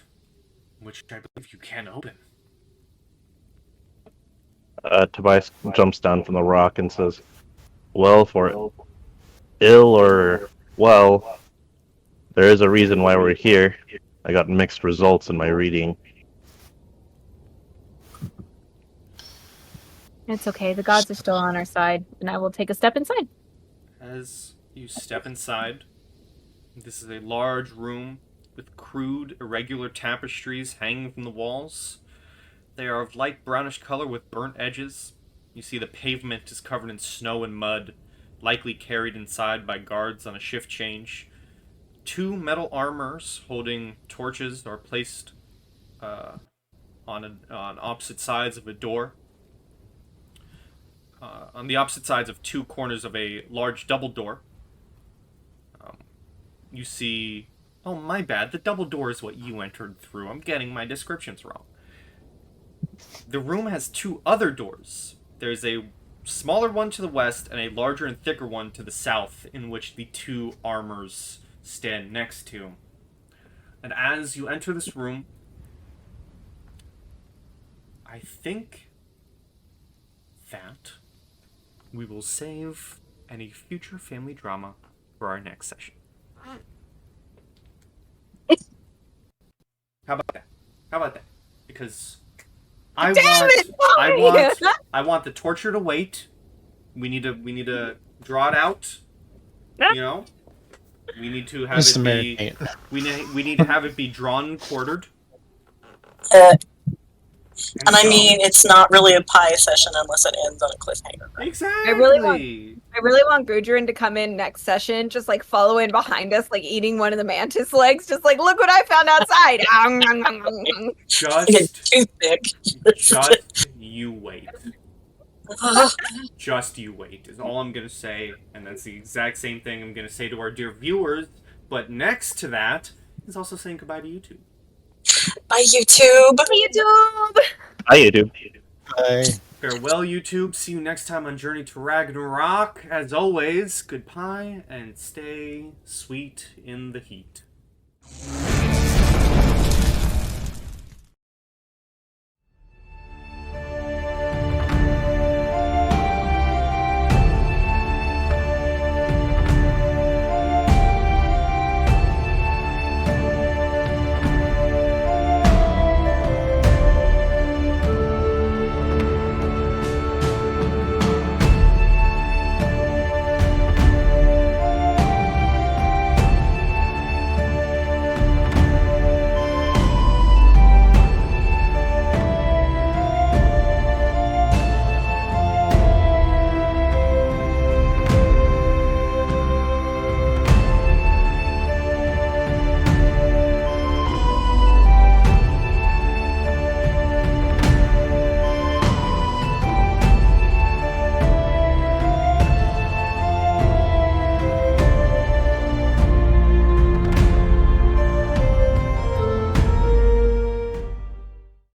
which I believe you can open. Tobias jumps down from the rock and says, well, for ill or well, there is a reason why we're here. I got mixed results in my reading. It's okay. The gods are still on our side, and I will take a step inside. As you step inside, this is a large room with crude, irregular tapestries hanging from the walls. They are of light brownish color with burnt edges. You see the pavement is covered in snow and mud, likely carried inside by guards on a shift change. Two metal armors holding torches are placed on opposite sides of a door. On the opposite sides of two corners of a large double door. You see... Oh, my bad. The double door is what you entered through. I'm getting my descriptions wrong. The room has two other doors. There's a smaller one to the west and a larger and thicker one to the south, in which the two armors stand next to. And as you enter this room, I think that we will save any future family drama for our next session. How about that? How about that? Because I want the torture to wait. We need to draw it out. You know, we need to have it be. We need to have it be drawn and quartered. And I mean, it's not really a pie session unless it ends on a cliffhanger. Right? Exactly. I really want Gudrun to come in next session, just like follow in behind us, like eating one of the mantis legs, just like look what I found outside. Just you wait. Just you wait is all I'm gonna say, and that's the exact same thing I'm gonna say to our dear viewers. But next to that is also saying goodbye to YouTube. Bye, YouTube. Bye, YouTube. Hi, YouTube. Bye. Farewell, YouTube. See you next time on Journey to Ragnarok. As always, goodbye and stay sweet in the heat.